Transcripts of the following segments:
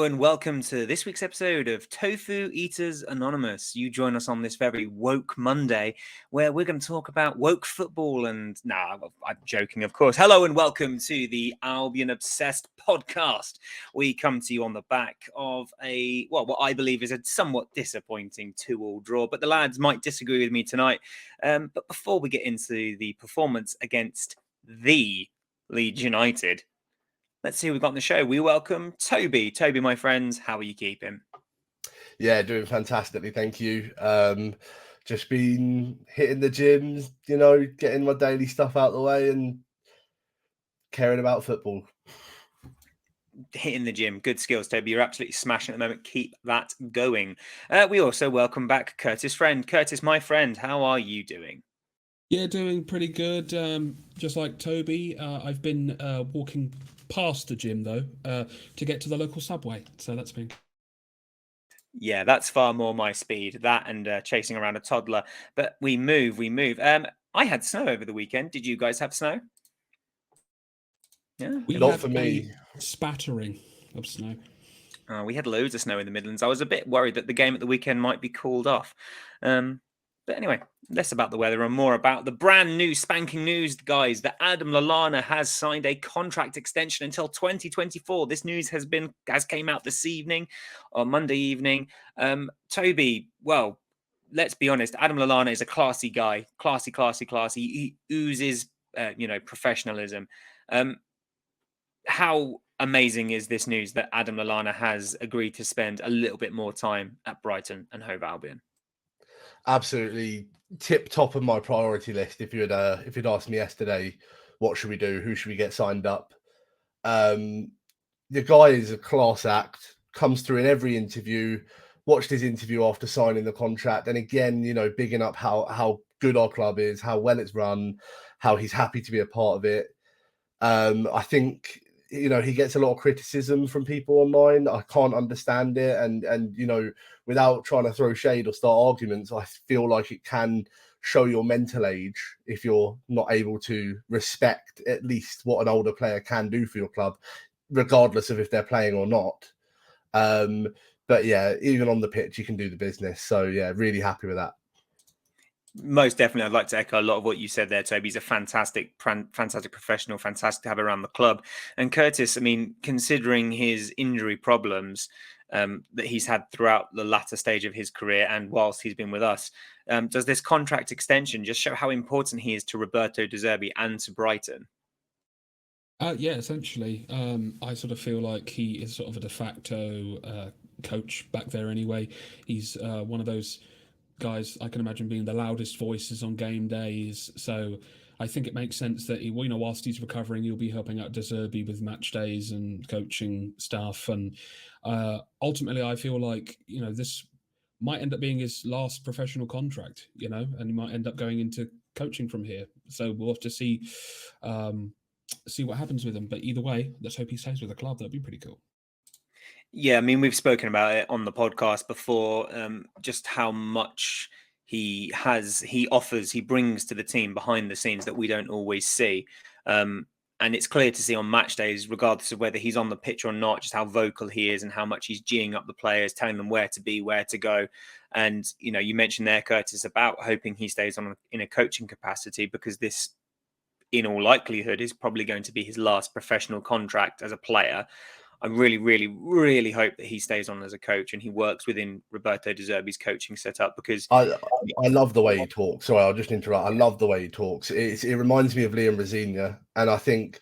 and welcome to this week's episode of Tofu Eaters Anonymous. You join us on this very woke Monday where we're going to talk about woke football and... I'm joking, of course. Hello and welcome to the Albion Obsessed podcast. We come to you on the back of what I believe is a somewhat disappointing 2-2 draw, but the lads might disagree with me tonight. But before we get into the performance against the Leeds United, let's see who we've got on the show. We welcome Toby. Toby, my friends, how are you keeping? Yeah, doing fantastically, thank you. Just been hitting the gyms, getting my daily stuff out of the way and caring about football. Hitting the gym. Good skills, Toby. You're absolutely smashing at the moment. Keep that going. We also welcome back Kurtis friend. Kurtis, my friend, how are you doing? Yeah, doing pretty good. Just like Toby, I've been walking past the gym, though, to get to the local subway. So that's been... Yeah, that's far more my speed. That and chasing around a toddler. But we move. I had snow over the weekend. Did you guys have snow? Yeah. Not for me. Spattering of snow. We had loads of snow in the Midlands. I was a bit worried that the game at the weekend might be called off. But anyway, less about the weather and more about the brand new spanking news, guys, that Adam Lallana has signed a contract extension until 2024. This news has came out this evening, on Monday evening. Toby, well, let's be honest, Adam Lallana is a classy guy. Classy. He oozes, professionalism. How amazing is this news that Adam Lallana has agreed to spend a little bit more time at Brighton and Hove Albion? Absolutely tip top of my priority list. If you'd asked me yesterday, what should we do? Who should we get signed up? The guy is a class act, comes through in every interview. Watched his interview after signing the contract, and again, bigging up how good our club is, how well it's run, how he's happy to be a part of it. I think he gets a lot of criticism from people online. I can't understand it, and without trying to throw shade or start arguments, I feel like it can show your mental age if you're not able to respect at least what an older player can do for your club, regardless of if they're playing or not. But yeah, even on the pitch, you can do the business. So yeah, really happy with that. Most definitely. I'd like to echo a lot of what you said there, Toby. He's a fantastic professional, fantastic to have around the club. And Kurtis, I mean, considering his injury problems that he's had throughout the latter stage of his career and whilst he's been with us, does this contract extension just show how important he is to Roberto De Zerbi and to Brighton? Yeah, essentially. I sort of feel like he is sort of a de facto coach back there anyway. He's one of those guys I can imagine being the loudest voices on game days. So I think it makes sense that he, whilst he's recovering, he'll be helping out De Zerbi with match days and coaching stuff. And ultimately, I feel like this might end up being his last professional contract. And he might end up going into coaching from here. So we'll have to see what happens with him. But either way, let's hope he stays with the club. That'd be pretty cool. Yeah, I mean, we've spoken about it on the podcast before, just how much he brings to the team behind the scenes that we don't always see. And it's clear to see on match days, regardless of whether he's on the pitch or not, just how vocal he is and how much he's geeing up the players, telling them where to be, where to go. And, you mentioned there, Kurtis, about hoping he stays on in a coaching capacity, because this, in all likelihood, is probably going to be his last professional contract as a player. I really, really, really hope that he stays on as a coach and he works within Roberto De Zerbi's coaching setup, because I love the way he talks. Sorry, I'll just interrupt. I love the way he talks. It reminds me of Liam Rosenior, and I think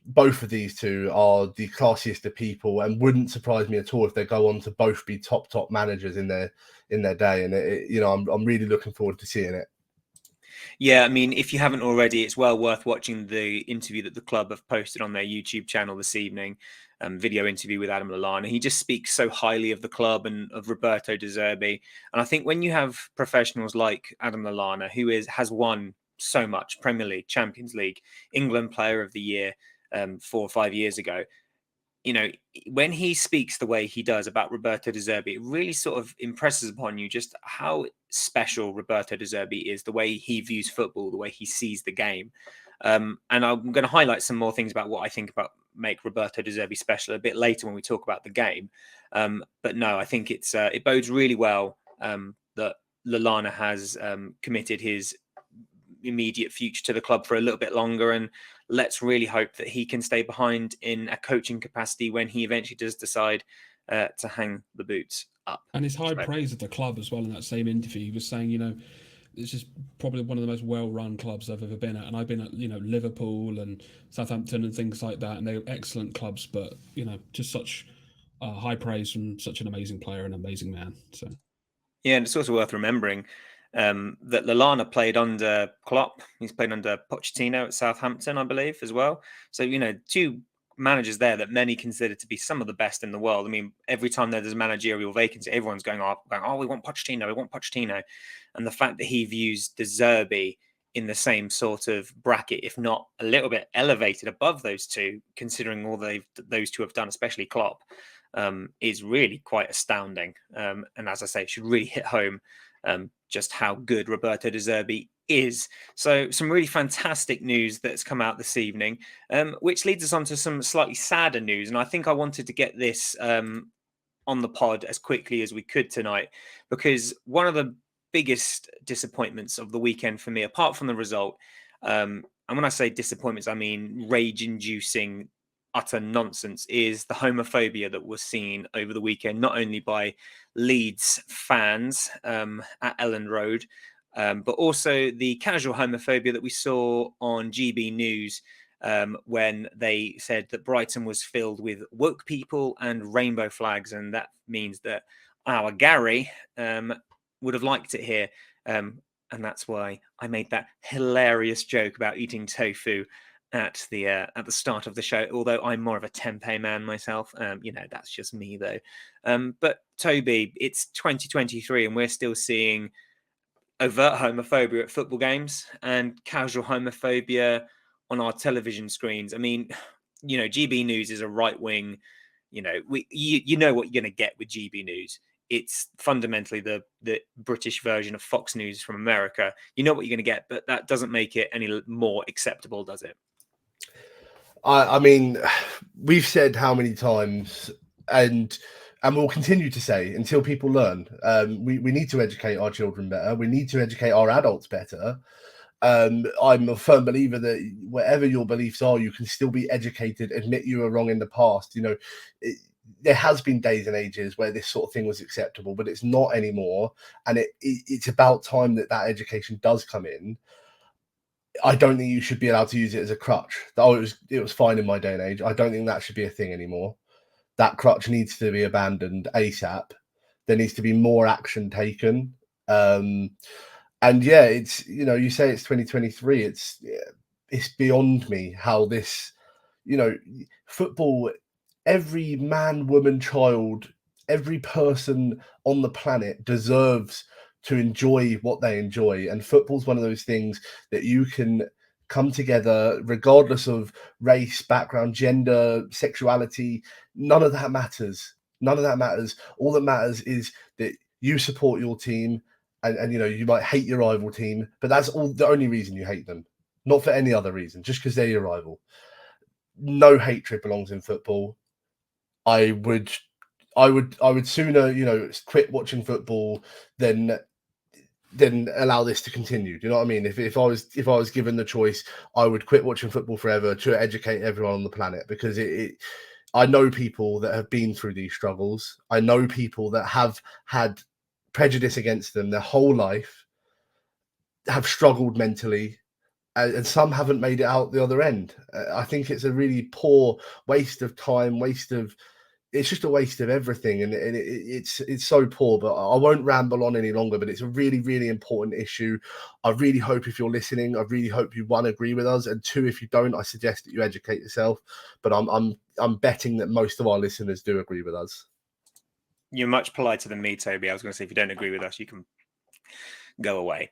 both of these two are the classiest of people, and wouldn't surprise me at all if they go on to both be top managers in their day. And I'm really looking forward to seeing it. Yeah, I mean, if you haven't already, it's well worth watching the interview that the club have posted on their YouTube channel this evening, video interview with Adam Lallana. He just speaks so highly of the club and of Roberto De Zerbi. And I think when you have professionals like Adam Lallana, who has won so much, Premier League, Champions League, England Player of the Year 4 or 5 years ago, when he speaks the way he does about Roberto De Zerbi, it really sort of impresses upon you just how special Roberto De Zerbi is, the way he views football, the way he sees the game. And I'm going to highlight some more things about what I think about make Roberto De Zerbi special a bit later when we talk about the game. But no, I think it bodes really well that Lallana has committed his immediate future to the club for a little bit longer, and let's really hope that he can stay behind in a coaching capacity when he eventually does decide to hang the boots up. And his high praise of the club as well in that same interview. He was saying, this is probably one of the most well-run clubs I've ever been at, and I've been at Liverpool and Southampton and things like that, and they're excellent clubs, but just such high praise from such an amazing player and amazing man. So yeah, and it's also worth remembering that Lallana played under Klopp. He's played under Pochettino at Southampton, I believe, as well. So two managers there that many consider to be some of the best in the world. I mean, every time there's a managerial vacancy, everyone's going, oh, we want Pochettino. And the fact that he views De Zerbi in the same sort of bracket, if not a little bit elevated above those two, considering all those two have done, especially Klopp, is really quite astounding. And as I say, it should really hit home just how good Roberto De Zerbi is. So some really fantastic news that's come out this evening, which leads us on to some slightly sadder news. And I think I wanted to get this on the pod as quickly as we could tonight, because one of the biggest disappointments of the weekend for me, apart from the result, and when I say disappointments, I mean rage-inducing, utter nonsense, is the homophobia that was seen over the weekend, not only by Leeds fans at Elland Road, but also the casual homophobia that we saw on GB News when they said that Brighton was filled with woke people and rainbow flags, and that means that our Gary would have liked it here. And that's why I made that hilarious joke about eating tofu at the start of the show, although I'm more of a tempeh man myself. That's just me though. But Toby, it's 2023 and we're still seeing overt homophobia at football games and casual homophobia on our television screens. I mean, GB News is a right wing. You know what you're going to get with GB News. It's fundamentally the British version of Fox News from America. You know what you're going to get, but that doesn't make it any more acceptable, does it? I mean, we've said how many times, and we'll continue to say until people learn. We need to educate our children better. We need to educate our adults better. I'm a firm believer that whatever your beliefs are, you can still be educated, admit you were wrong in the past. There has been days and ages where this sort of thing was acceptable, but it's not anymore. And it's about time that education does come in. I don't think you should be allowed to use it as a crutch. It was fine in my day and age. I don't think that should be a thing anymore. That crutch needs to be abandoned ASAP. There needs to be more action taken. And yeah, it's you say it's 2023. It's beyond me how this, football. Every man, woman, child, every person on the planet deserves to enjoy what they enjoy. And football's one of those things that you can come together regardless of race, background, gender, sexuality. None of that matters. All that matters is that you support your team, and you might hate your rival team, but that's the only reason you hate them, not for any other reason, just because they're your rival. No hatred belongs in football. I would sooner, quit watching football than allow this to continue. Do you know what I mean? If I was given the choice, I would quit watching football forever to educate everyone on the planet, because I know people that have been through these struggles. I know people that have had prejudice against them their whole life, have struggled mentally, and some haven't made it out the other end. I think it's a really poor waste of time, it's just a waste of everything, and it's so poor. But I won't ramble on any longer, but it's a really, really important issue. I really hope, if you're listening, I really hope you, one, agree with us, and two, if you don't, I suggest that you educate yourself. But I'm betting that most of our listeners do agree with us. You're much politer than me, Toby. I was going to say, if you don't agree with us, you can go away.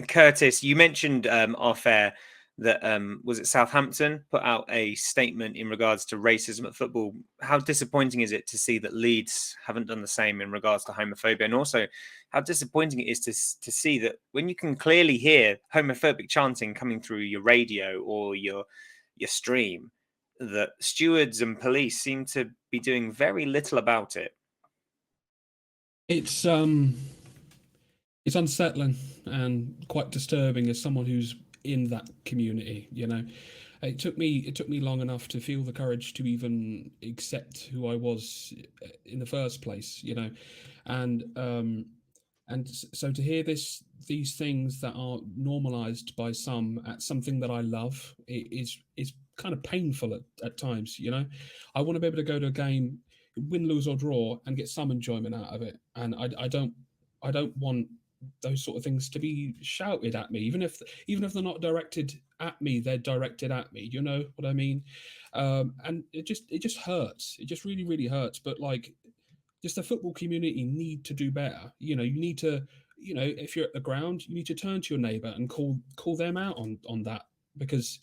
Curtis, you mentioned off air that was it Southampton put out a statement in regards to racism at football. How disappointing is it to see that Leeds haven't done the same in regards to homophobia, and also how disappointing it is to see that when you can clearly hear homophobic chanting coming through your radio or your stream, that stewards and police seem to be doing very little about it. It's unsettling and quite disturbing as someone who's in that community. It took me long enough to feel the courage to even accept who I was in the first place. And so to hear these things that are normalized by some at something that I love is kind of painful at times. I want to be able to go to a game, win, lose or draw, and get some enjoyment out of it. And I don't want those sort of things to be shouted at me, even if they're not directed at me, they're directed at me. You know what I mean? And it just hurts. It just really, really hurts. But just the football community need to do better. You need to, if you're at the ground, you need to turn to your neighbour and call them out on that, because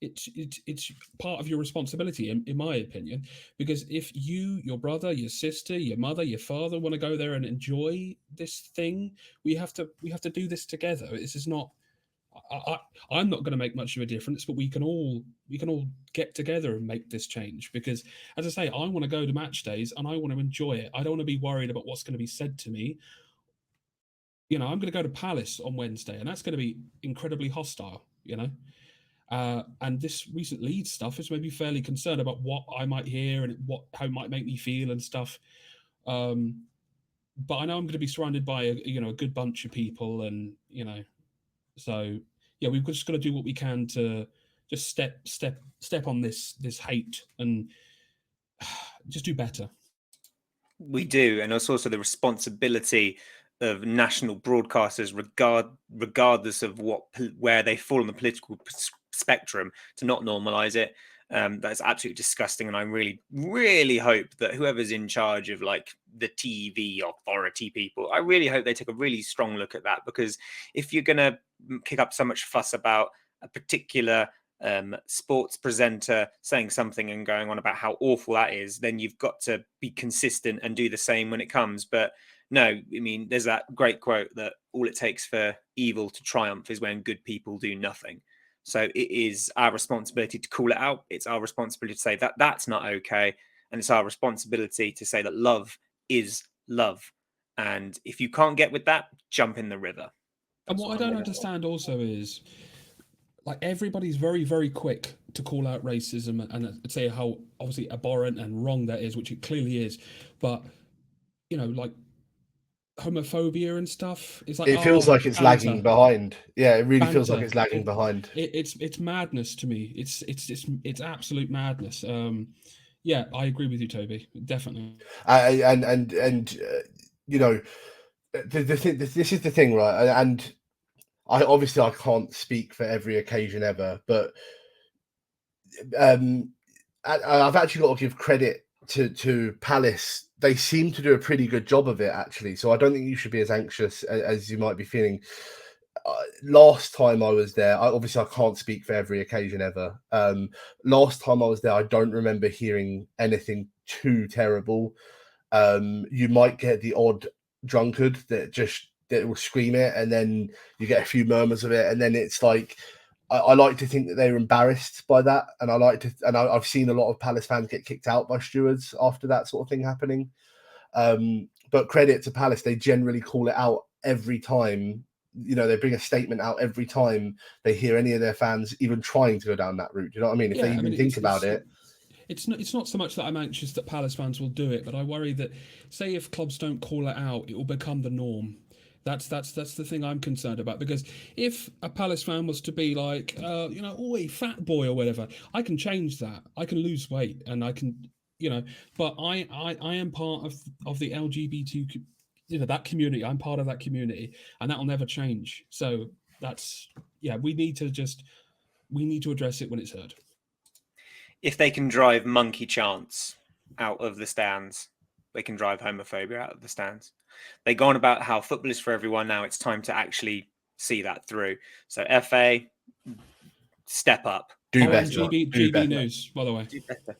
it's part of your responsibility, in my opinion. Because if you, your brother, your sister, your mother, your father want to go there and enjoy this thing, we have to do this together. This is not. I'm not going to make much of a difference, but we can all get together and make this change. Because, as I say, I want to go to match days and I want to enjoy it. I don't want to be worried about what's going to be said to me. I'm going to go to Palace on Wednesday, and that's going to be incredibly hostile. And this recent Leeds stuff has made me fairly concerned about what I might hear and how it might make me feel and stuff. But I know I'm going to be surrounded by a good bunch of people, and so yeah, we've just got to do what we can to just step on this hate and just do better. We do, and it's also the responsibility of national broadcasters, regardless of where they fall on the political spectrum, to not normalize it. That's absolutely disgusting, and I really, really hope that whoever's in charge of the TV authority people, I really hope they take a really strong look at that. Because if you're gonna kick up so much fuss about a particular sports presenter saying something and going on about how awful that is, then you've got to be consistent and do the same when it comes. But no, I mean, there's that great quote that all it takes for evil to triumph is when good people do nothing. So it is our responsibility to call it out. It's our responsibility to say that that's not okay. And it's our responsibility to say that love is love. And if you can't get with that, jump in the river. And what I don't understand also is, everybody's very, very quick to call out racism and say how obviously abhorrent and wrong that is, which it clearly is. But homophobia and stuff, it's it feels like it's lagging behind. Yeah, it really feels like it's lagging behind. It's madness to me. It's absolute madness. Yeah, I agree with you, Toby. Definitely. This is the thing, right? And I can't speak for every occasion ever, but I've actually got to give credit to Palace. They seem to do a pretty good job of it, actually. So I don't think you should be as anxious as you might be feeling. Last time I was there, I can't speak for every occasion ever. Last time I was there, I don't remember hearing anything too terrible. You might get the odd drunkard that will scream it, and then you get a few murmurs of it, and then it's like, I like to think that they were embarrassed by that, and I've seen a lot of Palace fans get kicked out by stewards after that sort of thing happening. But credit to Palace, they generally call it out every time. They bring a statement out every time they hear any of their fans even trying to go down that route. You know what I mean? If they even think about it. It's not so much that I'm anxious that Palace fans will do it, but I worry that, say, if clubs don't call it out, it will become the norm. That's the thing I'm concerned about. Because if a Palace fan was to be like, oi, fat boy or whatever, I can change that. I can lose weight, and I can, But I am part of the LGBT, that community. I'm part of that community, and that will never change. So we need to address it when it's heard. If they can drive monkey chants out of the stands, they can drive homophobia out of the stands. They go on about how football is for everyone. Now it's time to actually see that through. So FA, step up. Do better. GB News, by the way. Do better.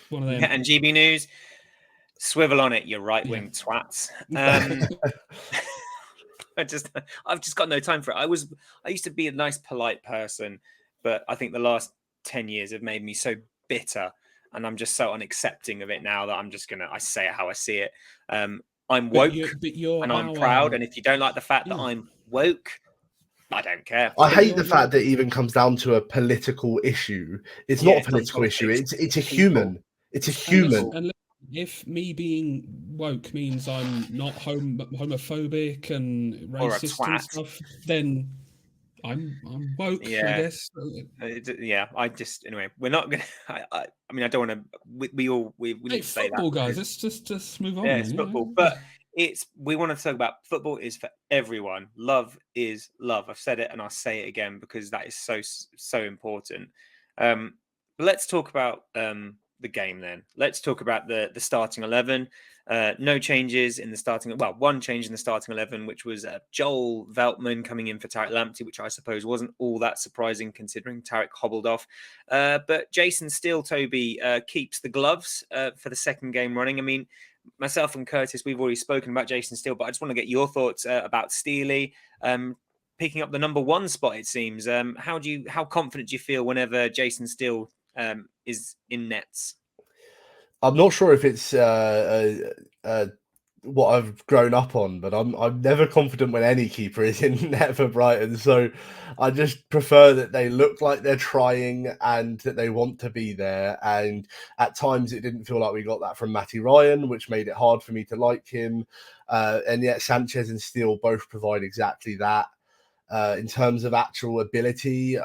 One of them. Yeah, and GB News, swivel on it, you right-wing twats. I've just got no time for it. I used to be a nice, polite person, but I think the last 10 years have made me so bitter, and I'm just so unaccepting of it now that I say it how I see it. I'm woke and I'm proud, and if you don't like the fact that I'm woke, I don't care. I hate the fact that it even comes down to a political issue. It's not a political issue. It's a human. It's a human. And if me being woke means I'm not homophobic and racist and stuff, then I'm woke, I guess. Anyway, we're not gonna. I mean, I don't want to. We need to say football, that, guys. Let's just move on. Yeah, it's football, but we want to talk about football is for everyone. Love is love. I've said it and I'll say it again because that is so important. But let's talk about the game then. Let's talk about the starting 11. No changes in the starting. Well, one change in the starting 11, which was Joel Veltman coming in for Tariq Lamptey, which I suppose wasn't all that surprising considering Tariq hobbled off. But Jason Steele, Toby, keeps the gloves for the second game running. I mean, myself and Curtis, we've already spoken about Jason Steele, but I just want to get your thoughts about Steely picking up the number 1 spot. It seems. How confident do you feel whenever Jason Steele is in nets? I'm not sure if it's what I've grown up on, but I'm never confident when any keeper is in net for Brighton. So I just prefer that they look like they're trying and that they want to be there. And at times it didn't feel like we got that from Matty Ryan, which made it hard for me to like him. And yet Sanchez and Steele both provide exactly that. In terms of actual ability,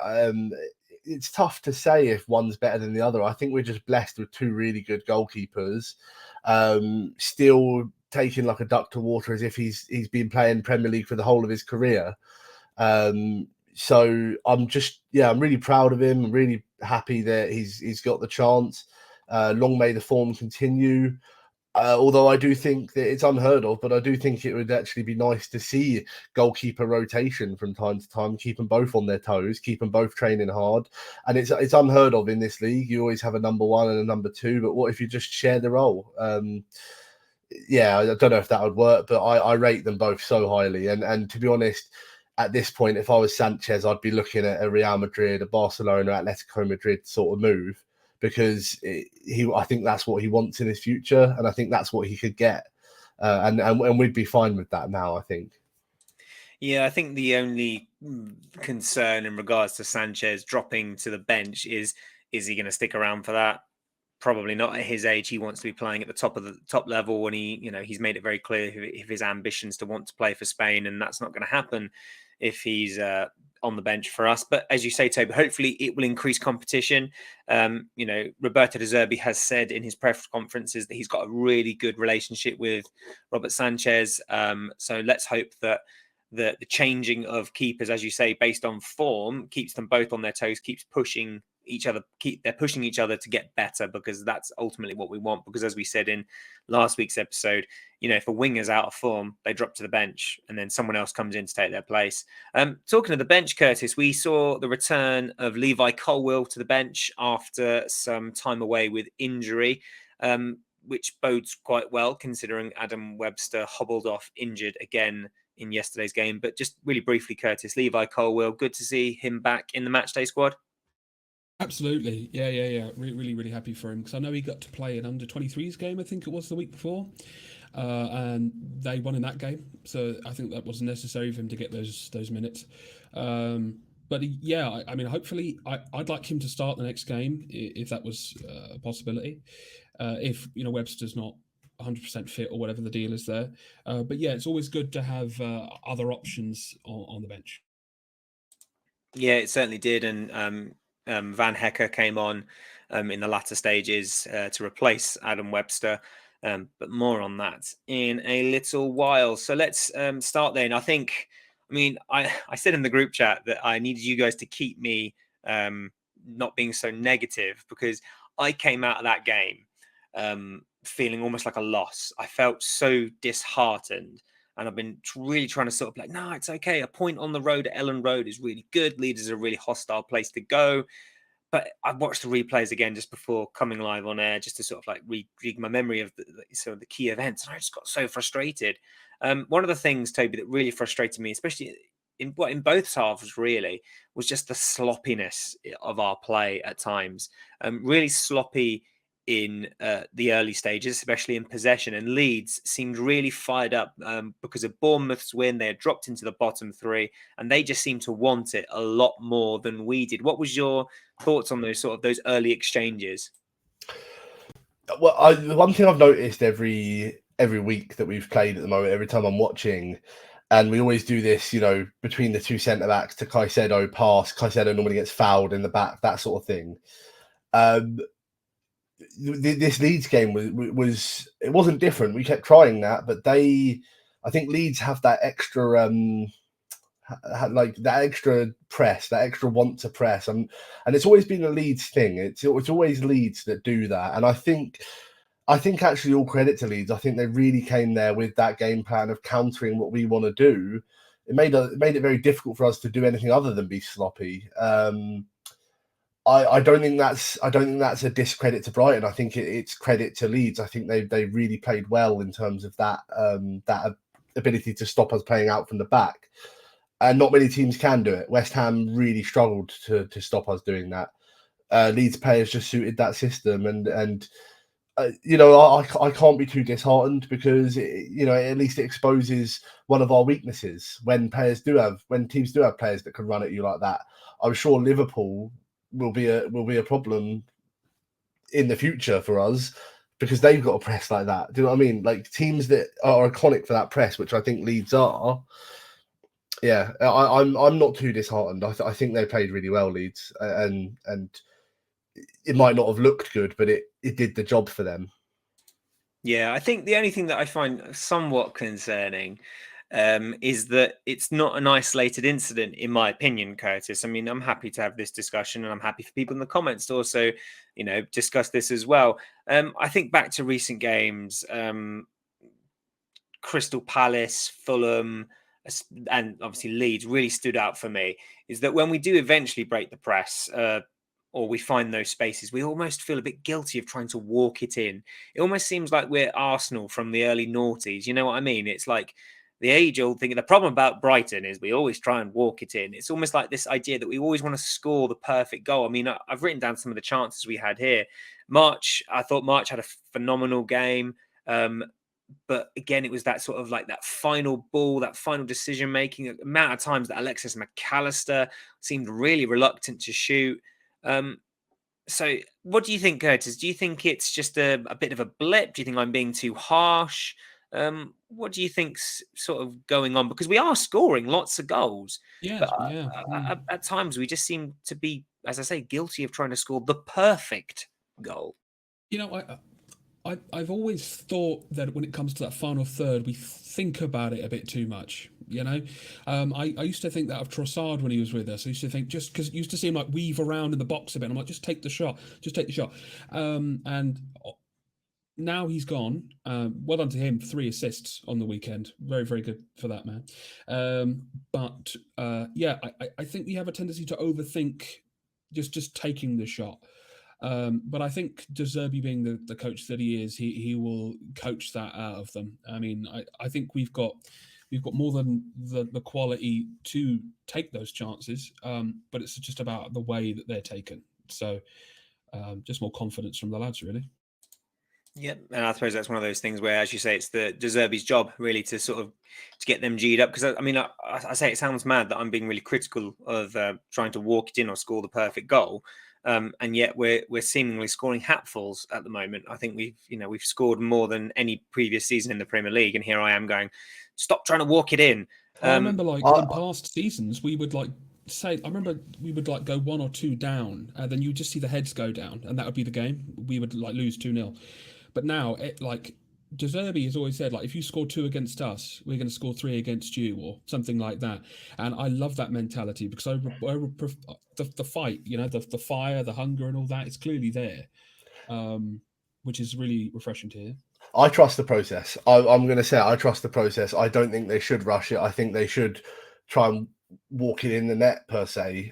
it's tough to say if one's better than the other. I think we're just blessed with 2 really good goalkeepers. Still taking like a duck to water as if he's been playing Premier League for the whole of his career. So I'm really proud of him. I'm really happy that he's got the chance. Long may the form continue. Although I do think that it's unheard of, but I do think it would actually be nice to see goalkeeper rotation from time to time, keep them both on their toes, keep them both training hard. And it's unheard of in this league. You always have a number 1 and a number 2, but what if you just share the role? I don't know if that would work, but I rate them both so highly. And to be honest, at this point, if I was Sanchez, I'd be looking at a Real Madrid, a Barcelona, Atletico Madrid sort of move. Because I think that's what he wants in his future, and I think that's what he could get, and we'd be fine with that now, I think. Yeah, I think the only concern in regards to Sanchez dropping to the bench is he going to stick around for that? Probably not. At his age, he wants to be playing at the top level, when he's made it very clear if his ambitions to want to play for Spain, and that's not going to happen if he's on the bench for us. But as you say, Toby, hopefully it will increase competition. Roberto De Zerbi has said in his press conferences that he's got a really good relationship with Robert Sanchez. So let's hope that the changing of keepers, as you say, based on form, keeps them both on their toes, keeps pushing each other, they're pushing each other to get better, because that's ultimately what we want. Because as we said in last week's episode, if a winger's out of form, they drop to the bench and then someone else comes in to take their place. Talking of the bench, Curtis, we saw the return of Levi Colwill to the bench after some time away with injury, which bodes quite well considering Adam Webster hobbled off injured again in yesterday's game. But just really briefly, Curtis, Levi Colwill, good to see him back in the matchday squad. Absolutely. Yeah. Really happy for him, because I know he got to play an under-23s game, I think it was the week before, and they won in that game. So I think that was necessary for him to get those minutes. But I mean, hopefully, I'd like him to start the next game if that was a possibility. If Webster's not 100% fit or whatever the deal is there. But yeah, it's always good to have other options on the bench. Yeah, it certainly did, and Van Hecker came on in the latter stages to replace Adam Webster, but more on that in a little while. So let's start then. I said in the group chat that I needed you guys to keep me not being so negative, because I came out of that game feeling almost like a loss. I felt so disheartened. And I've been really trying to sort of no, it's okay. A point on the road at Elland Road is really good. Leeds is a really hostile place to go. But I watched the replays again just before coming live on air, just to sort of re-jig my memory of the key events. And I just got so frustrated. One of the things, Toby, that really frustrated me, especially in both halves really was just the sloppiness of our play at times. Really sloppy in the early stages, especially in possession. And Leeds seemed really fired up because of Bournemouth's win. They had dropped into the bottom three, and they just seemed to want it a lot more than we did. What was your thoughts on those early exchanges? Well, the one thing I've noticed every week that we've played at the moment, every time I'm watching, and we always do this, between the two centre backs to Caicedo pass. Caicedo normally gets fouled in the back, that sort of thing. This Leeds game was it wasn't different. We kept trying that, but I think Leeds have that extra like that extra press, that extra want to press, and it's always been a Leeds thing. It's always Leeds that do that, and I think actually all credit to Leeds. I think they really came there with that game plan of countering what we want to do. It made it very difficult for us to do anything other than be sloppy. I don't think that's a discredit to Brighton. I think it's credit to Leeds. I think they really played well in terms of that ability to stop us playing out from the back. And not many teams can do it. West Ham really struggled to stop us doing that. Leeds players just suited that system, and I can't be too disheartened because at least it exposes one of our weaknesses when teams do have players that can run at you like that. I'm sure Liverpool will be a problem in the future for us because they've got a press like that. Do you know what I mean? Like teams that are iconic for that press, which I think Leeds are. Yeah, I'm not too disheartened. I think they played really well, Leeds, and it might not have looked good, but it did the job for them. Yeah, I think the only thing that I find somewhat concerning is that it's not an isolated incident, in my opinion, Curtis. I mean, I'm happy to have this discussion, and I'm happy for people in the comments to also, discuss this as well. I think back to recent games, Crystal Palace, Fulham, and obviously Leeds really stood out for me. Is that when we do eventually break the press, or we find those spaces, we almost feel a bit guilty of trying to walk it in. It almost seems like we're Arsenal from the early noughties. You know what I mean? It's like the age-old thing. The problem about Brighton is we always try and walk it in. It's almost like this idea that we always want to score the perfect goal. I mean, I've written down some of the chances we had here. I thought March had a phenomenal game. But again, it was that sort of like that final ball, that final decision making. The amount of times that Alexis McAllister seemed really reluctant to shoot. So what do you think, Curtis? Do you think it's just a bit of a blip? Do you think I'm being too harsh? What do you think's sort of going on? Because we are scoring lots of goals. Yeah, But yeah. at times we just seem to be, as I say, guilty of trying to score the perfect goal. I've always thought that when it comes to that final third, we think about it a bit too much. I used to think that of Trossard when he was with us. I used to think just because used to see him like weave around in the box a bit. I'm like, just take the shot. And now he's gone. Well done to him. 3 assists on the weekend. Very, very good for that man. I think we have a tendency to overthink just taking the shot. But I think De Zerbi being the coach that he is, he will coach that out of them. I mean, I think we've got more than the quality to take those chances, but it's just about the way that they're taken. So just more confidence from the lads, really. Yeah, and I suppose that's one of those things where, as you say, it's the De Zerbi's job really to sort of to get them G'd up. Because I mean, I say it sounds mad that I'm being really critical of trying to walk it in or score the perfect goal. And yet we're seemingly scoring hatfuls at the moment. I think we've scored more than any previous season in the Premier League, and here I am going, stop trying to walk it in. I remember in past seasons we would I remember we would go 1 or 2 down, and then you would just see the heads go down, and that would be the game. We would lose 2-0. But now De Zerbi has always said, if you score 2 against us, we're going to score 3 against you, or something like that. And I love that mentality because the fight, the fire, the hunger, and all that is clearly there, which is really refreshing to hear. I trust the process. I'm going to say I trust the process. I don't think they should rush it. I think they should try and walk it in the net per se.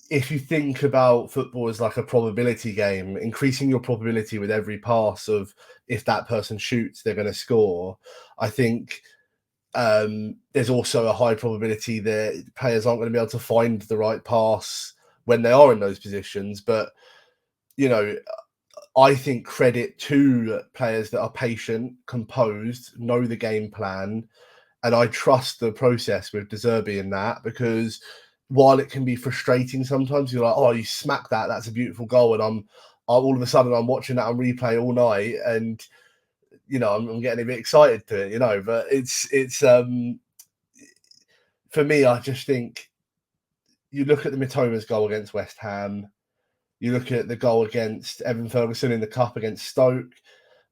If you think about football as like a probability game, increasing your probability with every pass of if that person shoots, they're going to score. I think There's also a high probability that players aren't going to be able to find the right pass when they are in those positions. But, you know, I think credit to players that are patient, composed, know the game plan. And I trust the process with De Zerbi in that, because while it can be frustrating sometimes, you're like, oh, you smack that, that's a beautiful goal. And I'm all of a sudden I'm watching that on replay all night, and I'm getting a bit excited to it, but it's for me, I just think you look at the Mitoma's goal against West Ham, you look at the goal against Evan Ferguson in the Cup against Stoke,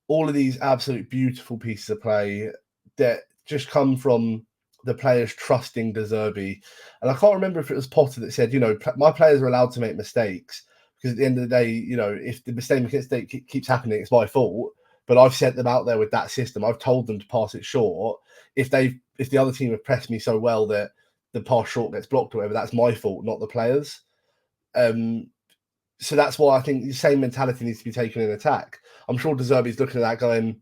all of these absolute beautiful pieces of play that just come from the players trusting De Zerbi. And I can't remember if it was Potter that said, my players are allowed to make mistakes, because at the end of the day, if the mistake keeps happening, it's my fault. But I've sent them out there with that system. I've told them to pass it short. If the other team have pressed me so well that the pass short gets blocked or whatever, that's my fault, not the players. So that's why I think the same mentality needs to be taken in attack. I'm sure De Zerbi's looking at that going,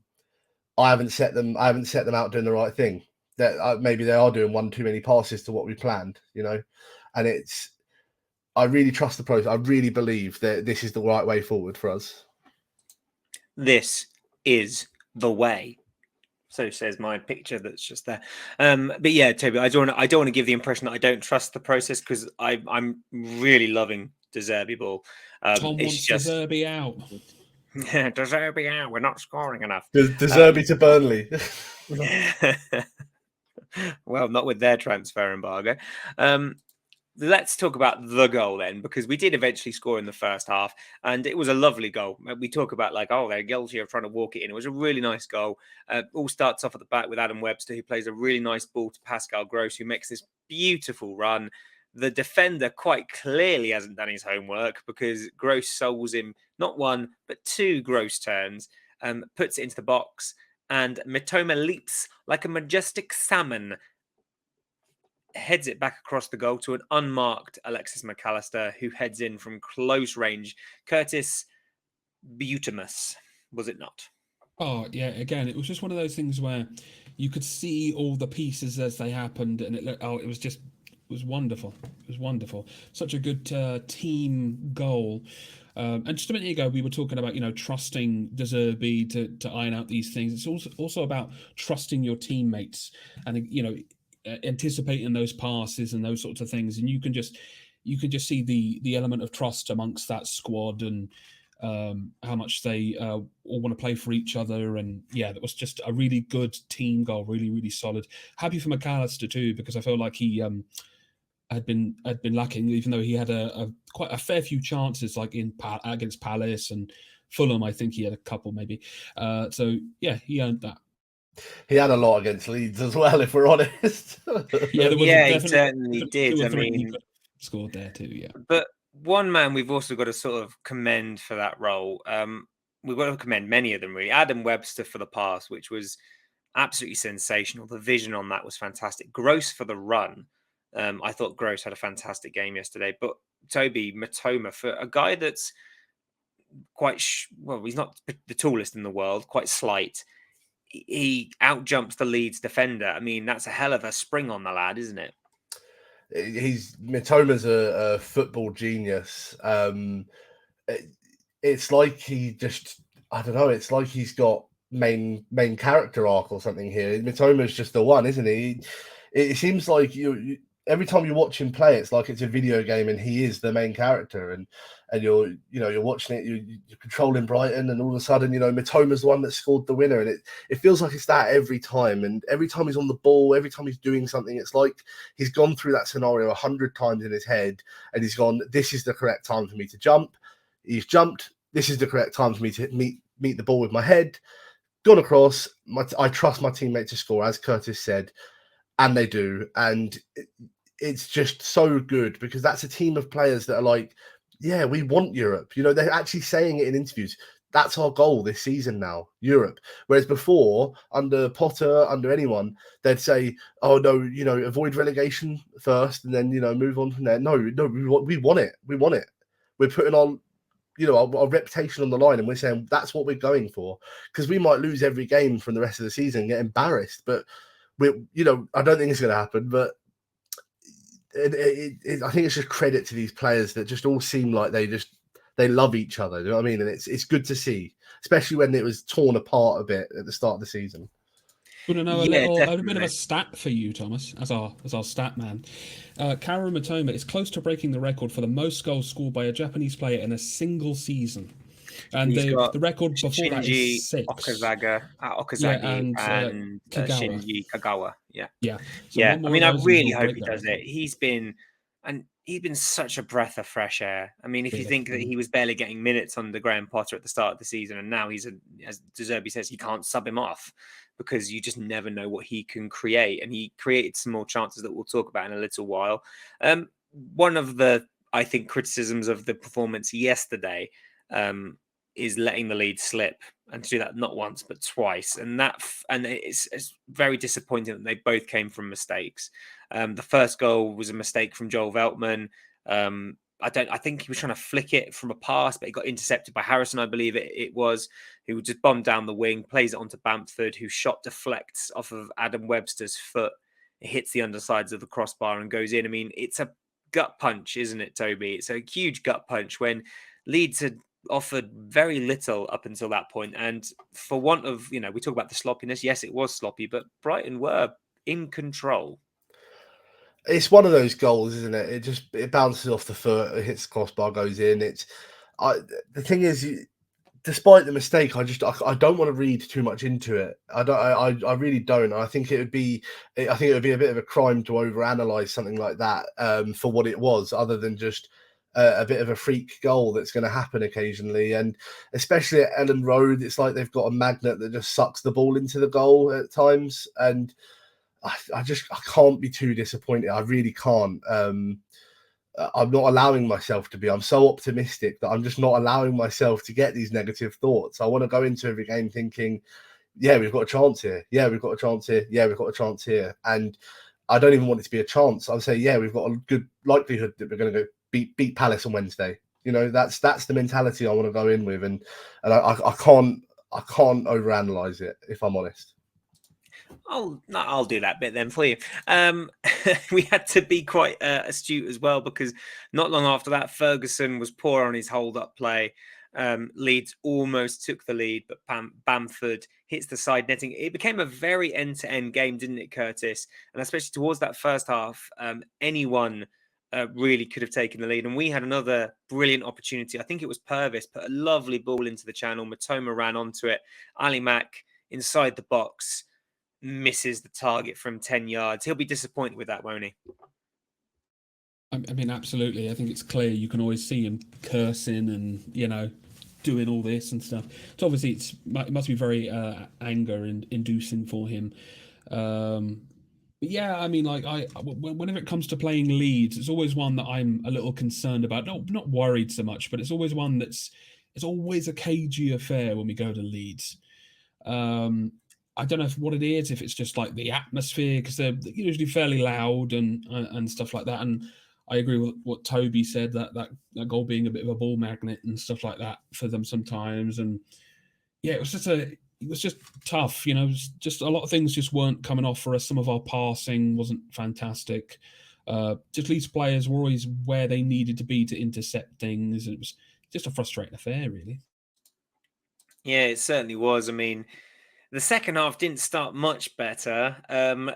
I haven't set them out doing the right thing. That maybe they are doing one too many passes to what we planned, And I really trust the process. I really believe that this is the right way forward for us. This is the way. So says my picture that's just there. But yeah, Toby, I don't want to give the impression that I don't trust the process, because I'm really loving De Zerbi ball. Tom wants De Zerbi out. Yeah, De Zerbi out. We're not scoring enough. De Zerbi to Burnley. Well, not with their transfer embargo. Let's talk about the goal then, because we did eventually score in the first half, and it was a lovely goal. We talk about they're guilty of trying to walk it in. It was a really nice goal. All starts off at the back with Adam Webster, who plays a really nice ball to Pascal Gross, who makes this beautiful run. The defender quite clearly hasn't done his homework, because Gross souls him not one, but two Gross turns, puts it into the box, and Mitoma leaps like a majestic salmon, heads it back across the goal to an unmarked Alexis McAllister, who heads in from close range. Kurtis, beautimous, was it not? Oh, yeah, again, it was just one of those things where you could see all the pieces as they happened, and it was wonderful. It was wonderful. Such a good team goal. And just a minute ago, we were talking about, trusting De Zerbi to iron out these things. It's also about trusting your teammates and, anticipating those passes and those sorts of things. And you can just see the element of trust amongst that squad, and how much they all want to play for each other. And yeah, that was just a really good team goal, really, really solid. Happy for McAllister too, because I felt like he had been lacking, even though he had quite a fair few chances, like against Palace and Fulham. I think he had a couple maybe. So yeah, he earned that. He had a lot against Leeds as well, if we're honest. Yeah, he certainly did. I mean, he could have scored there too. Yeah, but one man we've also got to sort of commend for that role. We've got to commend many of them really. Adam Webster for the pass, which was absolutely sensational. The vision on that was fantastic. Gross for the run. I thought Gross had a fantastic game yesterday. But Toby, Mitoma, for a guy that's quite he's not the tallest in the world, quite slight. He outjumps the Leeds defender. I mean, that's a hell of a spring on the lad, isn't it? Mitoma's a football genius. It's like he just, I don't know, it's like he's got main character arc or something here. Mitoma's just the one, isn't he? It seems like you every time you watch him play, it's like it's a video game and he is the main character, and you're watching it, you're controlling Brighton, and all of a sudden, Mitoma's the one that scored the winner, and it feels like it's that every time. And every time he's on the ball, every time he's doing something, it's like he's gone through that scenario 100 times in his head, and he's gone, this is the correct time for me to jump. He's jumped. This is the correct time for me to meet the ball with my head. Gone across. I trust my teammate to score, as Kurtis said, and they do. And it's just so good, because that's a team of players that are like, yeah, we want Europe. They're actually saying it in interviews. That's our goal this season now, Europe. Whereas before, under Potter, under anyone, they'd say, oh, no, avoid relegation first and then, move on from there. No, we want it. We want it. We're putting on, our reputation on the line, and we're saying that's what we're going for, because we might lose every game from the rest of the season and get embarrassed. But I don't think it's going to happen, but I think it's just credit to these players that just all seem like they love each other. You know what I mean? And it's good to see, especially when it was torn apart a bit at the start of the season. Want to know a Yeah, bit of a stat for you, Thomas, as our stat man. Kaoru Mitoma is close to breaking the record for the most goals scored by a Japanese player in a single season. And the record before that is 6. Okazagi and Kagawa. Shinji Kagawa. Yeah. Yeah. So Yeah. one more I mean, I of those and really he'll hope break he that does record. it. He's been such a breath of fresh air. I mean, if you think that he was barely getting minutes under Graham Potter at the start of the season, and now he's, as De Zerbi says, he can't sub him off because you just never know what he can create. And he created some more chances that we'll talk about in a little while. One of the, I think, criticisms of the performance yesterday is letting the lead slip, and to do that not once but twice, and it's very disappointing that they both came from mistakes. The first goal was a mistake from Joel Veltman. I think he was trying to flick it from a pass, but it got intercepted by Harrison, I believe it was, who just bombed down the wing, plays it onto Bamford, whose shot deflects off of Adam Webster's foot. It hits the undersides of the crossbar and goes in. I mean, it's a gut punch, isn't it, Toby? It's a huge gut punch when Leeds had offered very little up until that point. And for want of, we talk about the sloppiness. Yes, it was sloppy, but Brighton were in control. It's one of those goals, isn't it? It bounces off the foot, it hits the crossbar, goes in. The thing is, despite the mistake, I don't want to read too much into it. I really don't. I think it would be a bit of a crime to overanalyze something like that for what it was, other than just a bit of a freak goal that's going to happen occasionally. And especially at Elland Road, it's like they've got a magnet that just sucks the ball into the goal at times. And I can't be too disappointed. I really can't. I'm not allowing myself to be. I'm so optimistic that I'm just not allowing myself to get these negative thoughts. I want to go into every game thinking, yeah, we've got a chance here. Yeah, we've got a chance here. Yeah, we've got a chance here. And I don't even want it to be a chance. I'll say, yeah, we've got a good likelihood that we're going to go beat Palace on Wednesday. That's the mentality I want to go in with. And I can't overanalyze it, if I'm honest. I'll do that bit then for you. We had to be quite astute as well, because not long after that, Ferguson was poor on his hold-up play. Leeds almost took the lead, but Bamford hits the side netting. It became a very end-to-end game, didn't it, Curtis? And especially towards that first half, anyone really could have taken the lead. And we had another brilliant opportunity. I think it was Purvis put a lovely ball into the channel. Mitoma ran onto it. Ali Mack inside the box misses the target from 10 yards. He'll be disappointed with that, won't he? I mean, absolutely. I think it's clear. You can always see him cursing and, doing all this and stuff. So obviously it must be very anger-inducing for him. But yeah, I mean, whenever it comes to playing Leeds, it's always one that I'm a little concerned about. Not worried so much, but it's always one it's always a cagey affair when we go to Leeds. I don't know what it is, if it's just like the atmosphere, because they're usually fairly loud and stuff like that. And I agree with what Toby said, that goal being a bit of a ball magnet and stuff like that for them sometimes. And yeah, it was just tough. It was just a lot of things just weren't coming off for us. Some of our passing wasn't fantastic. Just Leeds players were always where they needed to be to intercept things. It was just a frustrating affair, really. Yeah, it certainly was. I mean, the second half didn't start much better. There